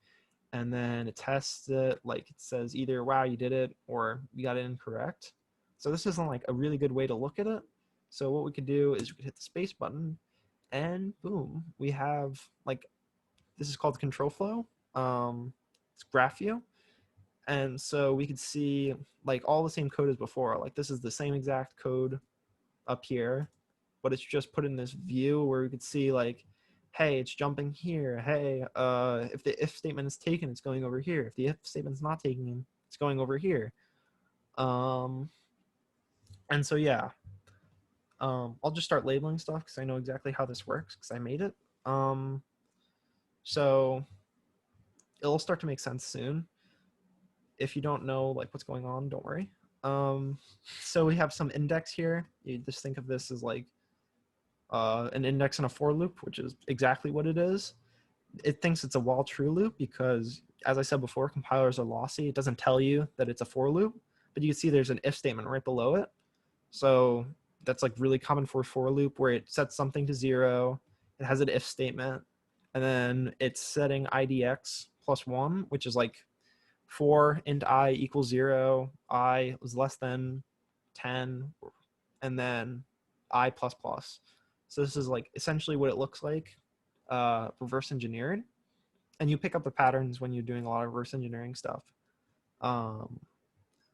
And then it tests it, like it says either, wow, you did it, or you got it incorrect. So this isn't like a really good way to look at it. So what we could do is we could hit the space button and boom, we have like, this is called control flow. It's graph view. And so we could see like all the same code as before. Like this is the same exact code up here, but it's just put in this view where we could see like, hey, it's jumping here. Hey, if the if statement is taken, it's going over here. If the if statement's not taken, it's going over here. And so yeah, I'll just start labeling stuff because I know exactly how this works because I made it. So it'll start to make sense soon. If you don't know like what's going on, don't worry. So we have some index here. You just think of this as like an index in a for loop, which is exactly what it is. It thinks it's a while true loop because, as I said before, compilers are lossy. It doesn't tell you that it's a for loop, but you can see there's an if statement right below it. So that's like really common for a for loop where it sets something to 0, it has an if statement, and then it's setting idx plus 1, which is like for int I equals 0, I was less than 10, and then I plus plus. So this is like essentially what it looks like reverse engineered. And you pick up the patterns when you're doing a lot of reverse engineering stuff.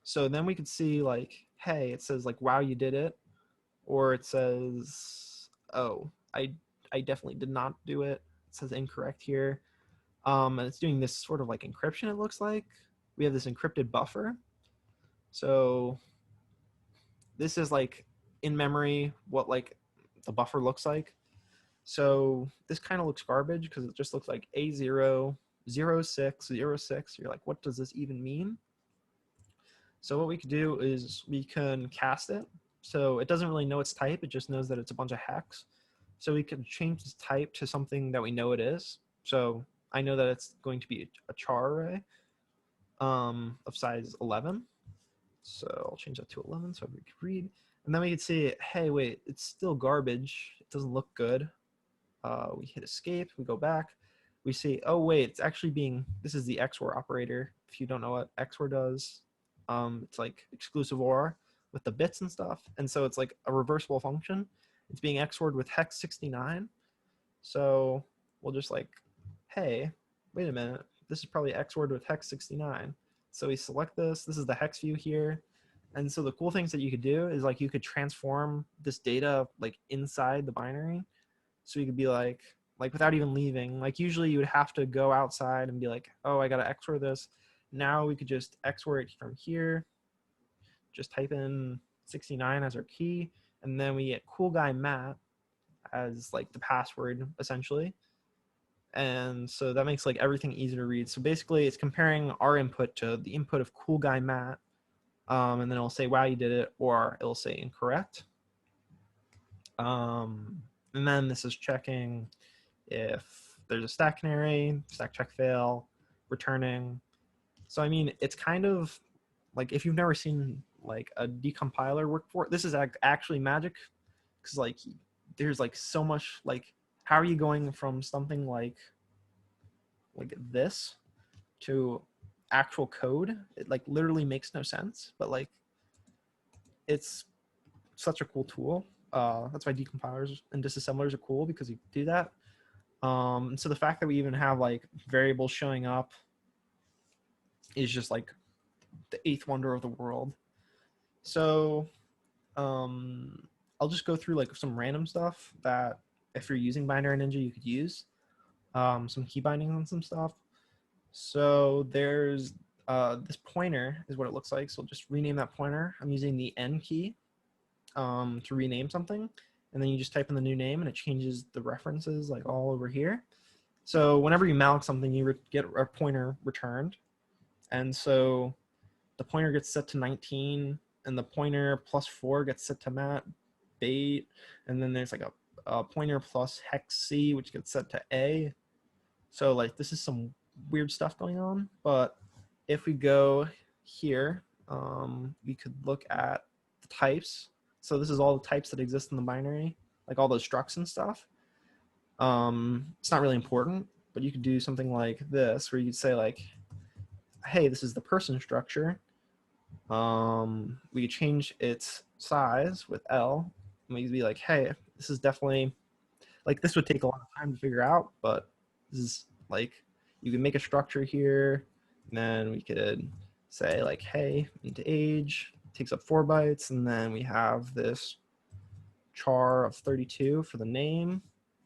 So then we could see like, hey, it says like, wow, you did it. Or it says, oh, I definitely did not do it. It says incorrect here. And it's doing this sort of like encryption, it looks like. We have this encrypted buffer. So this is like in memory what like the buffer looks like. So this kind of looks garbage because it just looks like A0, 06, 06. You're like, what does this even mean? So what we could do is we can cast it. So it doesn't really know its type. It just knows that it's a bunch of hex. So we can change this type to something that we know it is. So I know that it's going to be a char array of size 11. So I'll change that to 11 so we can read. And then we can see, hey, wait, it's still garbage. It doesn't look good. We hit escape, we go back, we see, oh wait, it's actually being, this is the XOR operator. If you don't know what XOR does, it's like exclusive OR with the bits and stuff. And so it's like a reversible function. It's being XORed with hex 69. So we'll just like, hey, wait a minute, this is probably XORed with hex 69. So we select this, this is the hex view here. And so the cool things that you could do is like you could transform this data like inside the binary. So you could be like without even leaving, like usually you would have to go outside and be like, oh, I got to XOR this. Now we could just XOR it from here. Just type in 69 as our key. And then we get cool guy Matt as like the password essentially. And so that makes like everything easy to read. So basically it's comparing our input to the input of cool guy Matt. And then it'll say, wow, you did it, or it'll say incorrect. And then this is checking if there's a stack canary, stack check fail, returning. So I mean, it's kind of like if you've never seen like a decompiler work for it, this is actually magic, because like there's like so much, like how are you going from something like this to actual code? It like literally makes no sense, but like it's such a cool tool. That's why decompilers and disassemblers are cool, because you do that. So the fact that we even have like variables showing up is just like the eighth wonder of the world. So I'll just go through like some random stuff that if you're using BinaryNinja you could use. Some key bindings and some stuff. So there's this pointer is what it looks like. So I'll just rename that pointer. I'm using the N key to rename something. And then you just type in the new name and it changes the references like all over here. So whenever you malloc something, you get a pointer returned. And so the pointer gets set to 19 and the pointer +4 gets set to mat bait. And then there's like a pointer plus hex C, which gets set to A. So like this is some weird stuff going on. But if we go here, we could look at the types. So this is all the types that exist in the binary, like all those structs and stuff. It's not really important, but you could do something like this, where you could say like, hey, this is the person structure. We could change its size with L. And we could be like, hey, this is definitely, like this would take a lot of time to figure out, but this is like, you can make a structure here, and then we could say like, hey, into age, takes up 4 bytes, and then we have this char of 32 for the name.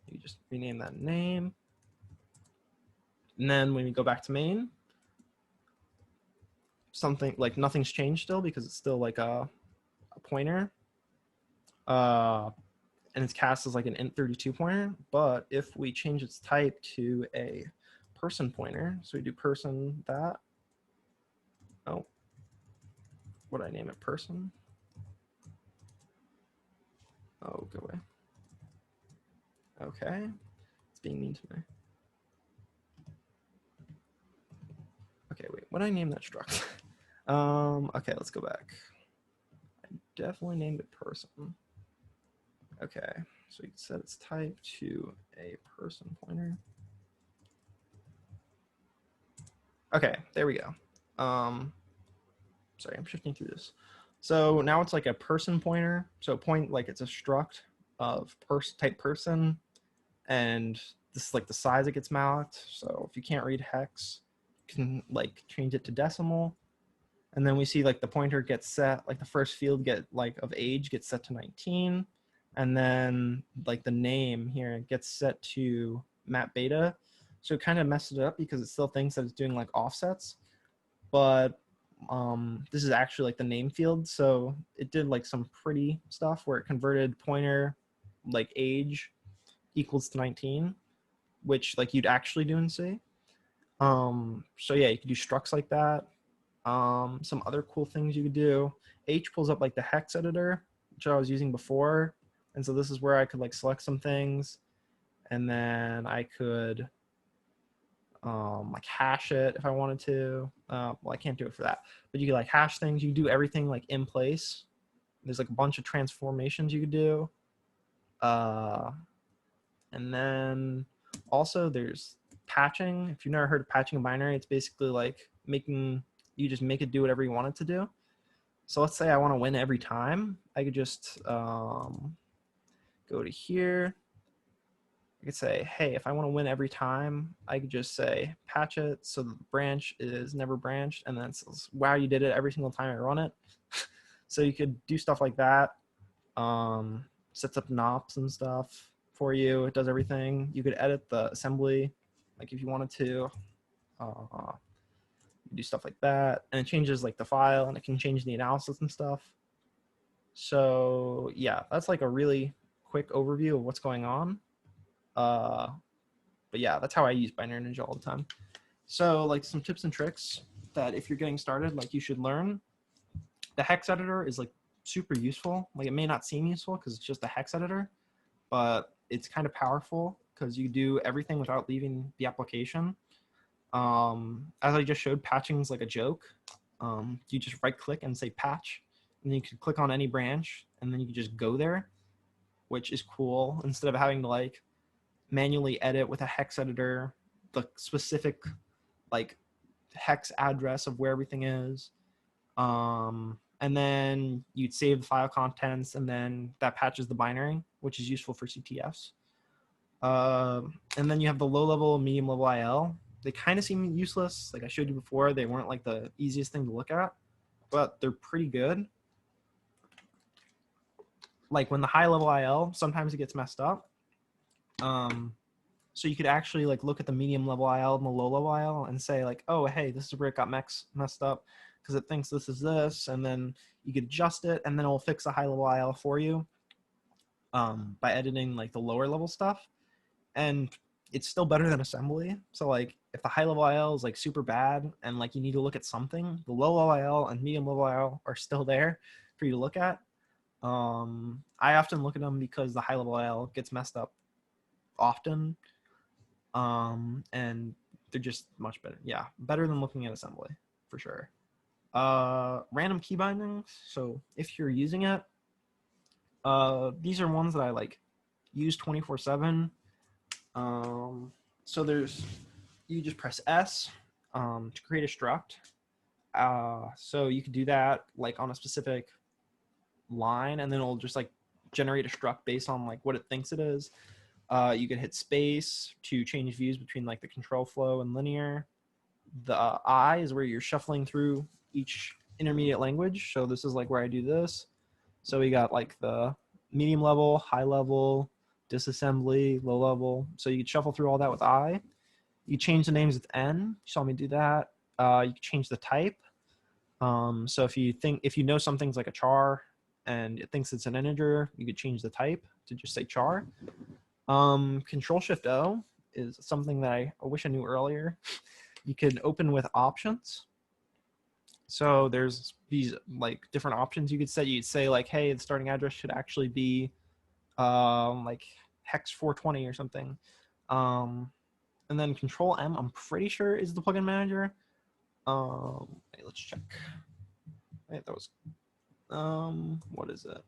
You just rename that name. And then when we go back to main, something like nothing's changed still because it's still like a pointer. And it's cast as like an int32 pointer. But if we change its type to a person pointer, so we do person that. Oh, what did I name it? Person? Oh, go away. Okay, it's being mean to me. Okay, wait, what did I name that struct? Okay, let's go back. I definitely named it person. Okay, so you can set its type to a person pointer. Okay, there we go. Sorry, I'm shifting through this. So now it's like a person pointer. So point like it's a struct of type person, and this is like the size it gets malloced. So if you can't read hex, you can like change it to decimal. And then we see like the pointer gets set, like the first field get like of age gets set to 19. And then like the name here gets set to map beta. So it kind of messed it up because it still thinks that it's doing like offsets. But this is actually like the name field. So it did like some pretty stuff where it converted pointer like age equals to 19, which like you'd actually do in C. So yeah, you could do structs like that. Some other cool things you could do. H pulls up like the hex editor, which I was using before. And so this is where I could like select some things, and then I could like hash it if I wanted to. Well, I can't do it for that, but you could like hash things. You could do everything like in place. There's like a bunch of transformations you could do. And then also there's patching. If you've never heard of patching a binary, it's basically like you just make it do whatever you want it to do. So let's say I want to win every time. I could just go to here. I could say, hey, if I want to win every time, I could just say patch it so the branch is never branched, and then it says, wow, you did it every single time I run it. So you could do stuff like that. Sets up nops and stuff for you. It does everything. You could edit the assembly, like if you wanted to. Do stuff like that, and it changes like the file, and it can change the analysis and stuff. So yeah, that's like a really quick overview of what's going on. But yeah, that's how I use BinaryNinja all the time. So like some tips and tricks that if you're getting started, like you should learn. The hex editor is like super useful. Like it may not seem useful because it's just a hex editor, but it's kind of powerful. because you do everything without leaving the application. As I just showed, patching is like a joke. You just right click and say patch, and then you can click on any branch, and then you can just go there, which is cool, instead of having to like manually edit with a hex editor the specific like hex address of where everything is. And then you'd save the file contents, and then that patches the binary, which is useful for CTFs. And then you have the low level, medium level IL. They kind of seem useless. Like I showed you before, they weren't like the easiest thing to look at, but they're pretty good. Like when the high level IL, sometimes it gets messed up. So you could actually like look at the medium level IL and the low level IL and say like, oh, hey, this is where it got messed up because it thinks this is this, and then you could adjust it, and then it'll fix the high level IL for you by editing like the lower level stuff. And it's still better than assembly. So like if the high level IL is like super bad and like you need to look at something, the low level IL and medium level IL are still there for you to look at. I often look at them because the high level IL gets messed up often. And they're just much better. Yeah, better than looking at assembly for sure. Random key bindings. So if you're using it, these are ones that I like use 24/7. So you just press S to create a struct. So you could do that like on a specific line, and then it'll just like generate a struct based on like what it thinks it is. You can hit space to change views between like the control flow and linear. The I is where you're shuffling through each intermediate language. So this is like where I do this. So we got like the medium level, high level, disassembly, low level. So you can shuffle through all that with I. You change the names with N. You saw me do that. You can change the type. So if you know something's like a char and it thinks it's an integer, you could change the type to just say char. Control-Shift-O is something that I wish I knew earlier. You can open with options. So there's these like different options you could set. You'd say like, hey, the starting address should actually be like hex 420 or something. And then Control-M, I'm pretty sure is the plugin manager. Wait, let's check. Wait, that was what is it?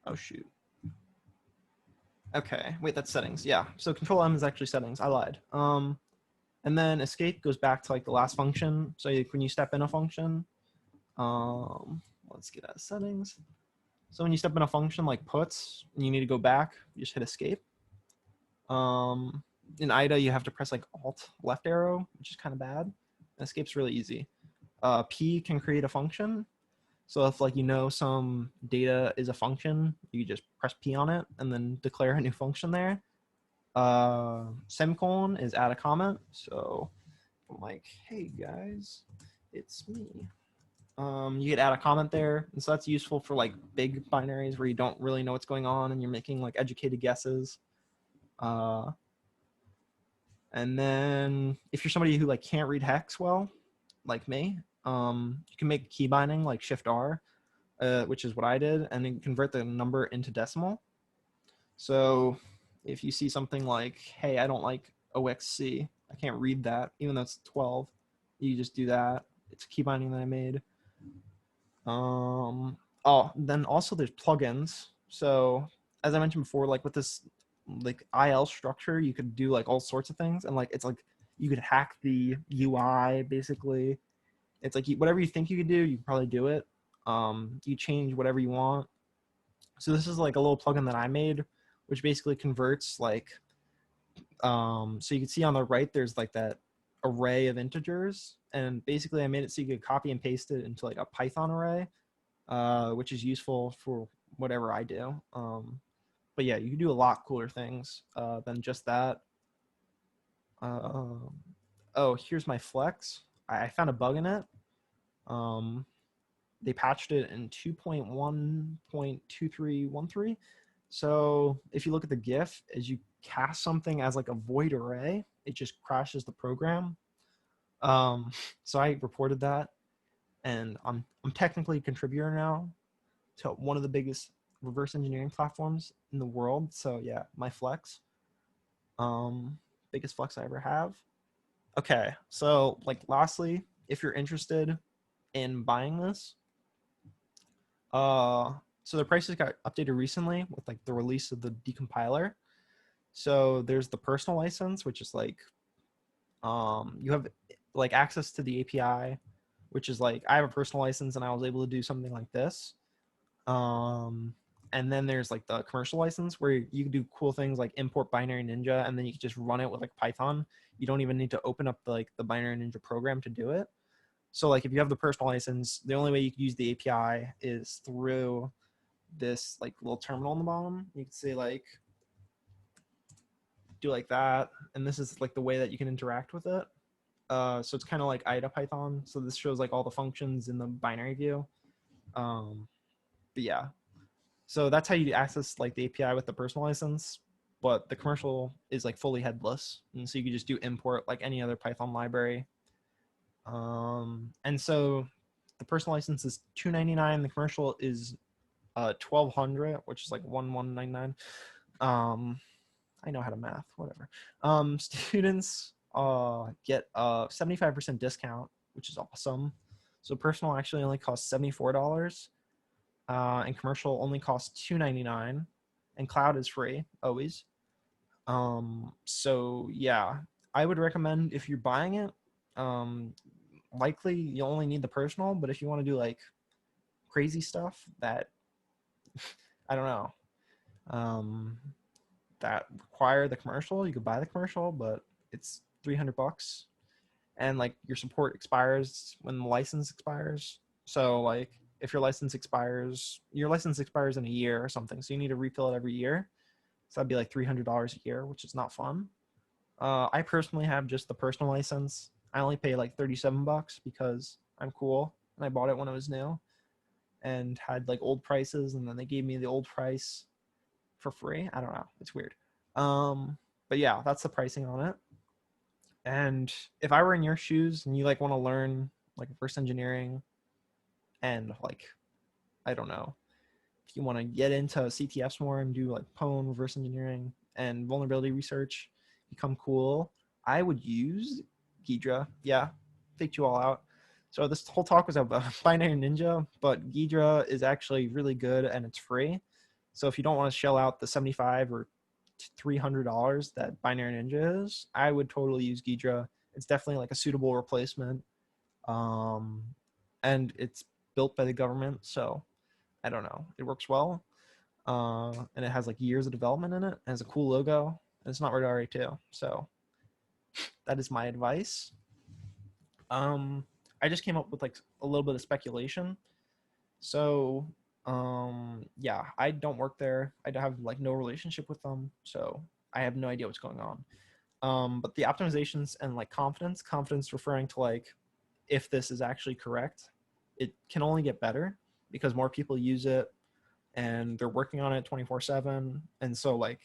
Oh shoot. Okay, wait, that's settings. Yeah, so Control-M is actually settings. I lied. And then escape goes back to like the last function. So when you step in a function, let's get out of settings. So when you step in a function like puts, and you need to go back, you just hit escape. In IDA, you have to press like Alt left arrow, which is kind of bad. Escape's really easy. P can create a function. So if like you know some data is a function, you just press P on it and then declare a new function there. Semicolon is add a comment. So I'm like, hey guys, it's me. You could add a comment there, and so that's useful for like big binaries where you don't really know what's going on and you're making like educated guesses. And then if you're somebody who like can't read hex well, like me, you can make key binding like Shift R, which is what I did, and then convert the number into decimal. So if you see something like, hey, I don't like OXC, I can't read that, even though it's 12, you just do that. It's a key binding that I made. Oh, then also there's plugins. So as I mentioned before, like with this like IL structure, you could do like all sorts of things, and like it's like you could hack the UI basically. It's like whatever you think you could do, you can probably do it. You change whatever you want. So this is like a little plugin that I made, which basically converts like, so you can see on the right, there's like that array of integers. And basically I made it so you could copy and paste it into like a Python array, which is useful for whatever I do. But yeah, you can do a lot cooler things than just that. Oh, here's my flex. I found a bug in it. They patched it in 2.1.2313. So if you look at the GIF, as you cast something as like a void array, it just crashes the program. So I reported that, and I'm technically a contributor now to one of the biggest reverse engineering platforms in the world. So yeah, my flex. Biggest flex I ever have. Okay, so like lastly, if you're interested in buying this, so the prices got updated recently with like the release of the decompiler. So there's the personal license, which is like you have like access to the API, which is like I have a personal license and I was able to do something like this. Um, and then there's like the commercial license where you can do cool things like import BinaryNinja and then you can just run it with like Python. You don't even need to open up the BinaryNinja program to do it. So like if you have the personal license, the only way you can use the API is through this like little terminal on the bottom. You can say like do like that, and this is like the way that you can interact with it. So it's kind of like IDA Python. So this shows like all the functions in the binary view. But yeah, so that's how you access like the API with the personal license. But the commercial is like fully headless, and so you can just do import like any other Python library. And so the personal license is $299. The commercial is 1200, which is like 1199. I know how to math, whatever. Students get a 75% discount, which is awesome. So personal actually only costs $74, and commercial only costs $299, and cloud is free always. So yeah, I would recommend if you're buying it. Likely you only need the personal, but if you want to do like crazy stuff that I don't know, that require the commercial, you could buy the commercial, but it's $300, and like your support expires when the license expires. So like if your license expires in a year or something, so you need to refill it every year. So that'd be like $300 a year, which is not fun. I personally have just the personal license. I only pay like $37 because I'm cool and I bought it when it was new and had like old prices, and then they gave me the old price for free. I don't know. It's weird. But yeah, that's the pricing on it. And if I were in your shoes and you like want to learn like reverse engineering and like, I don't know, if you want to get into CTFs more and do like Pwn reverse engineering and vulnerability research, become cool, I would use Ghidra. Yeah, take you all out. So this whole talk was about BinaryNinja, but Ghidra is actually really good and it's free. So if you don't want to shell out the $75 or $300 that BinaryNinja is, I would totally use Ghidra. It's definitely like a suitable replacement, and it's built by the government, so I don't know. It works well, and it has like years of development in it. It has a cool logo, and it's not rated RA2. So that is my advice. I just came up with like a little bit of speculation. So yeah, I don't work there. I have like no relationship with them, so I have no idea what's going on. But the optimizations and like confidence referring to like if this is actually correct, it can only get better because more people use it and they're working on it 24/7, and so like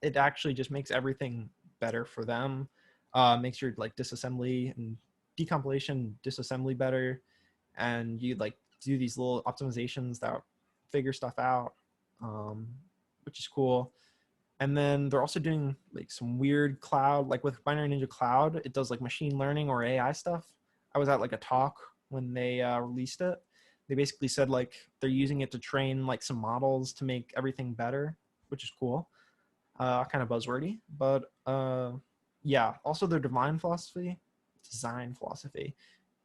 it actually just makes everything better for them. Makes your like disassembly and decompilation disassembly better, and you like do these little optimizations that figure stuff out, which is cool. And then they're also doing like some weird cloud, like with BinaryNinja Cloud, it does like machine learning or AI stuff. I was at like a talk when they released it. They basically said like they're using it to train like some models to make everything better, which is cool. Kind of buzzwordy, but yeah. Also, their design philosophy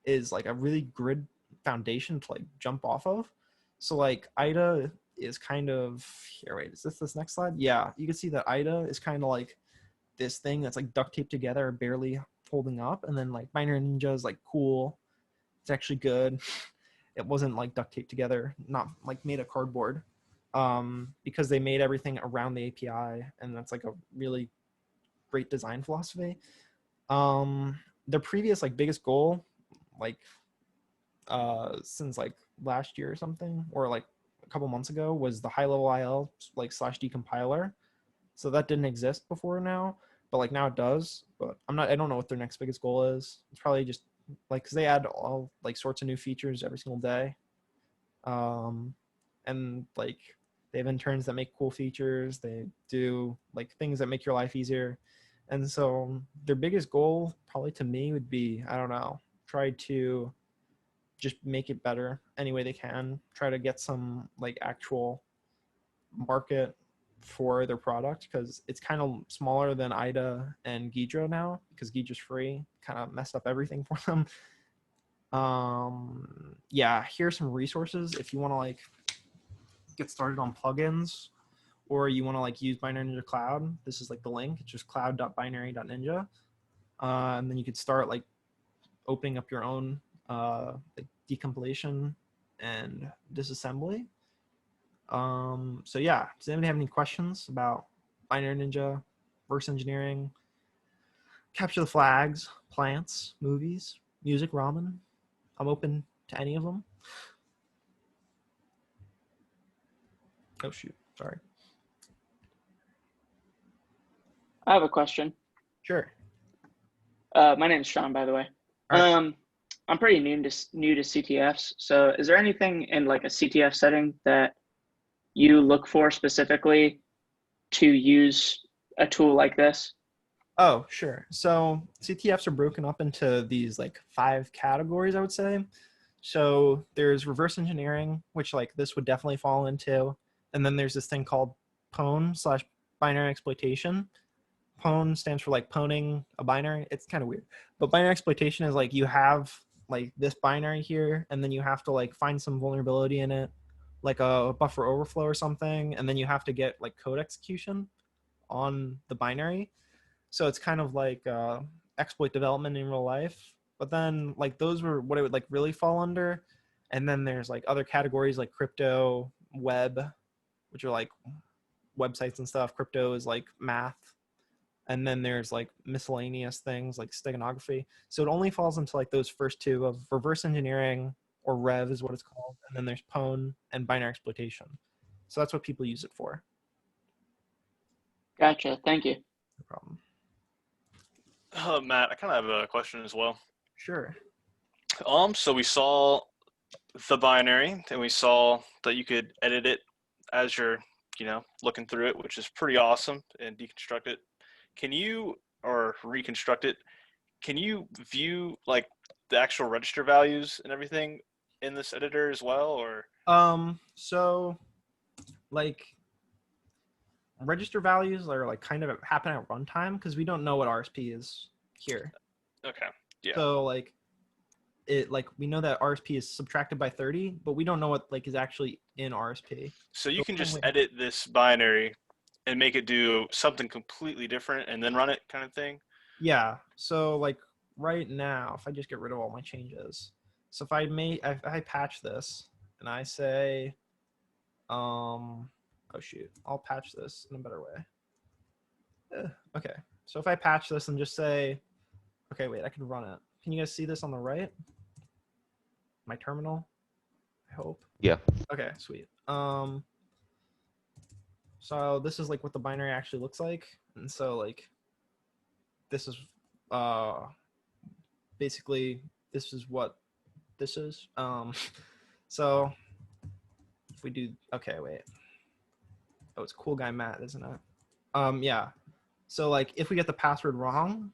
is like a really good foundation to like jump off of. So like IDA is kind of here. Wait, is this next slide? Yeah, you can see that IDA is kind of like this thing that's like duct taped together, barely holding up, and then like BinaryNinja is like cool. It's actually good. It wasn't like duct taped together, not like made of cardboard, because they made everything around the API, and that's like a really great design philosophy. Their previous like biggest goal, like since like last year or something, or like a couple months ago, was the high level IL like slash decompiler. So that didn't exist before now, but like now it does. But I don't know what their next biggest goal is. It's probably just like because they add all like sorts of new features every single day, and like They have interns that make cool features. They do like things that make your life easier. And so their biggest goal probably to me would be, I don't know, try to just make it better any way they can. Try to get some like actual market for their product, because it's kind of smaller than IDA and Ghidra now, because Ghidra's free. Kind of messed up everything for them. Yeah, here's some resources if you want to like get started on plugins, or you want to like use BinaryNinja Cloud. This is like the link. It's just cloud.binary.ninja. And then you could start like opening up your own like decompilation and disassembly. So yeah, does anybody have any questions about BinaryNinja, reverse engineering, capture the flags, plants, movies, music, ramen? I'm open to any of them. Oh shoot, sorry. I have a question. Sure. My name is Sean, by the way. All right. I'm pretty new to CTFs. So is there anything in like a CTF setting that you look for specifically to use a tool like this? Oh, sure. So CTFs are broken up into these like 5 categories, I would say. So there's reverse engineering, which like this would definitely fall into. And then there's this thing called pwn/binary exploitation. Pwn stands for like pwning a binary. It's kind of weird. But binary exploitation is like you have like this binary here, and then you have to like find some vulnerability in it, like a buffer overflow or something, and then you have to get like code execution on the binary. So it's kind of like exploit development in real life. But then like those were what it would like really fall under. And then there's like other categories like crypto, web, which are like websites and stuff. Crypto is like math. And then there's like miscellaneous things like steganography. So it only falls into like those first 2 of reverse engineering, or rev is what it's called. And then there's pwn and binary exploitation. So that's what people use it for. Gotcha. Thank you. No problem. Matt, I kind of have a question as well. Sure. So we saw the binary, and we saw that you could edit it as you're, looking through it, which is pretty awesome, and deconstruct it. Can you, or reconstruct it? Can you view like the actual register values and everything in this editor as well, or? So like register values are like kind of happen at runtime, because we don't know what RSP is here. Okay. Yeah. So like it like we know that RSP is subtracted by 30, but we don't know what like is actually in RSP. So you can just edit this binary and make it do something completely different and then run it, kind of thing. Yeah. So like right now, if I just get rid of all my changes, so if I patch this and I say, oh shoot, I'll patch this in a better way. Okay. So if I patch this and just say, okay, wait, I can run it. Can you guys see this on the right? My terminal, I hope. Yeah. Okay, sweet. So this is like what the binary actually looks like. And so like, this is basically, this is what this is. So if we do, okay, wait. Oh, it's cool guy Matt, isn't it? Yeah. So like if we get the password wrong,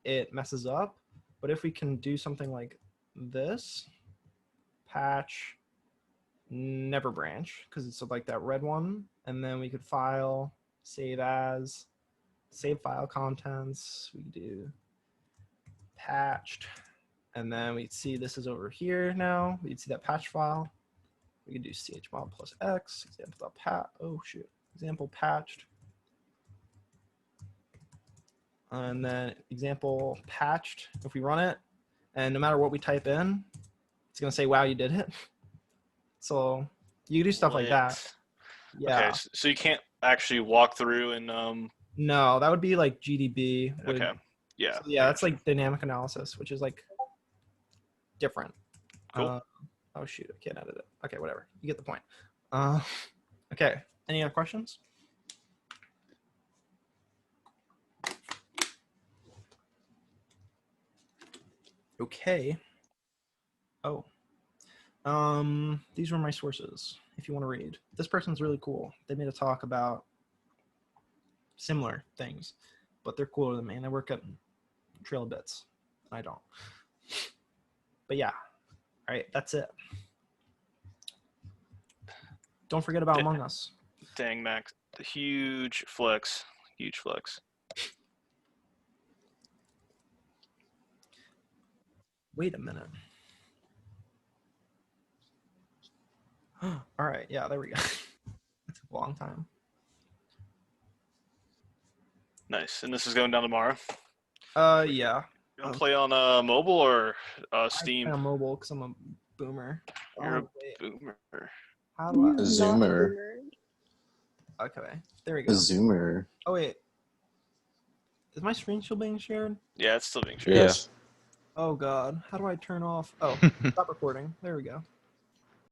it messes up. But if we can do something like this, patch never branch, because it's like that red one, and then we could file, save as, save file contents, we do patched, and then we'd see this is over here now. We'd see that patch file. We could do chmod plus x, example patched. And then example patched, if we run it, and no matter what we type in, it's gonna say, wow, you did it. So you can do stuff like that. Yeah. Okay, so you can't actually walk through and No, that would be like GDB. Okay. Yeah. So yeah, that's like dynamic analysis, which is like different. Cool. Oh shoot, I can't edit it. Okay, whatever. You get the point. Okay. Any other questions? Okay. Oh. These were my sources. if you want to read. This person's really cool. They made a talk about similar things, but they're cooler than me, and they work at Trail of Bits. I don't. But yeah, all right, that's it. Don't forget about Among Us. Dang, Max. The huge flex. Huge flex. Wait a minute. All right, yeah, there we go. It took a long time. Nice. And this is going down tomorrow. Yeah. You want to play on mobile or Steam? I play on mobile because I'm a boomer. You're a wait. boomer. How do I? A Zoomer. Okay, there we A go. Zoomer. Oh wait, is my screen still being shared? Yeah, it's still being shared. Yes. Oh god, how do I turn off? Oh, stop recording. There we go.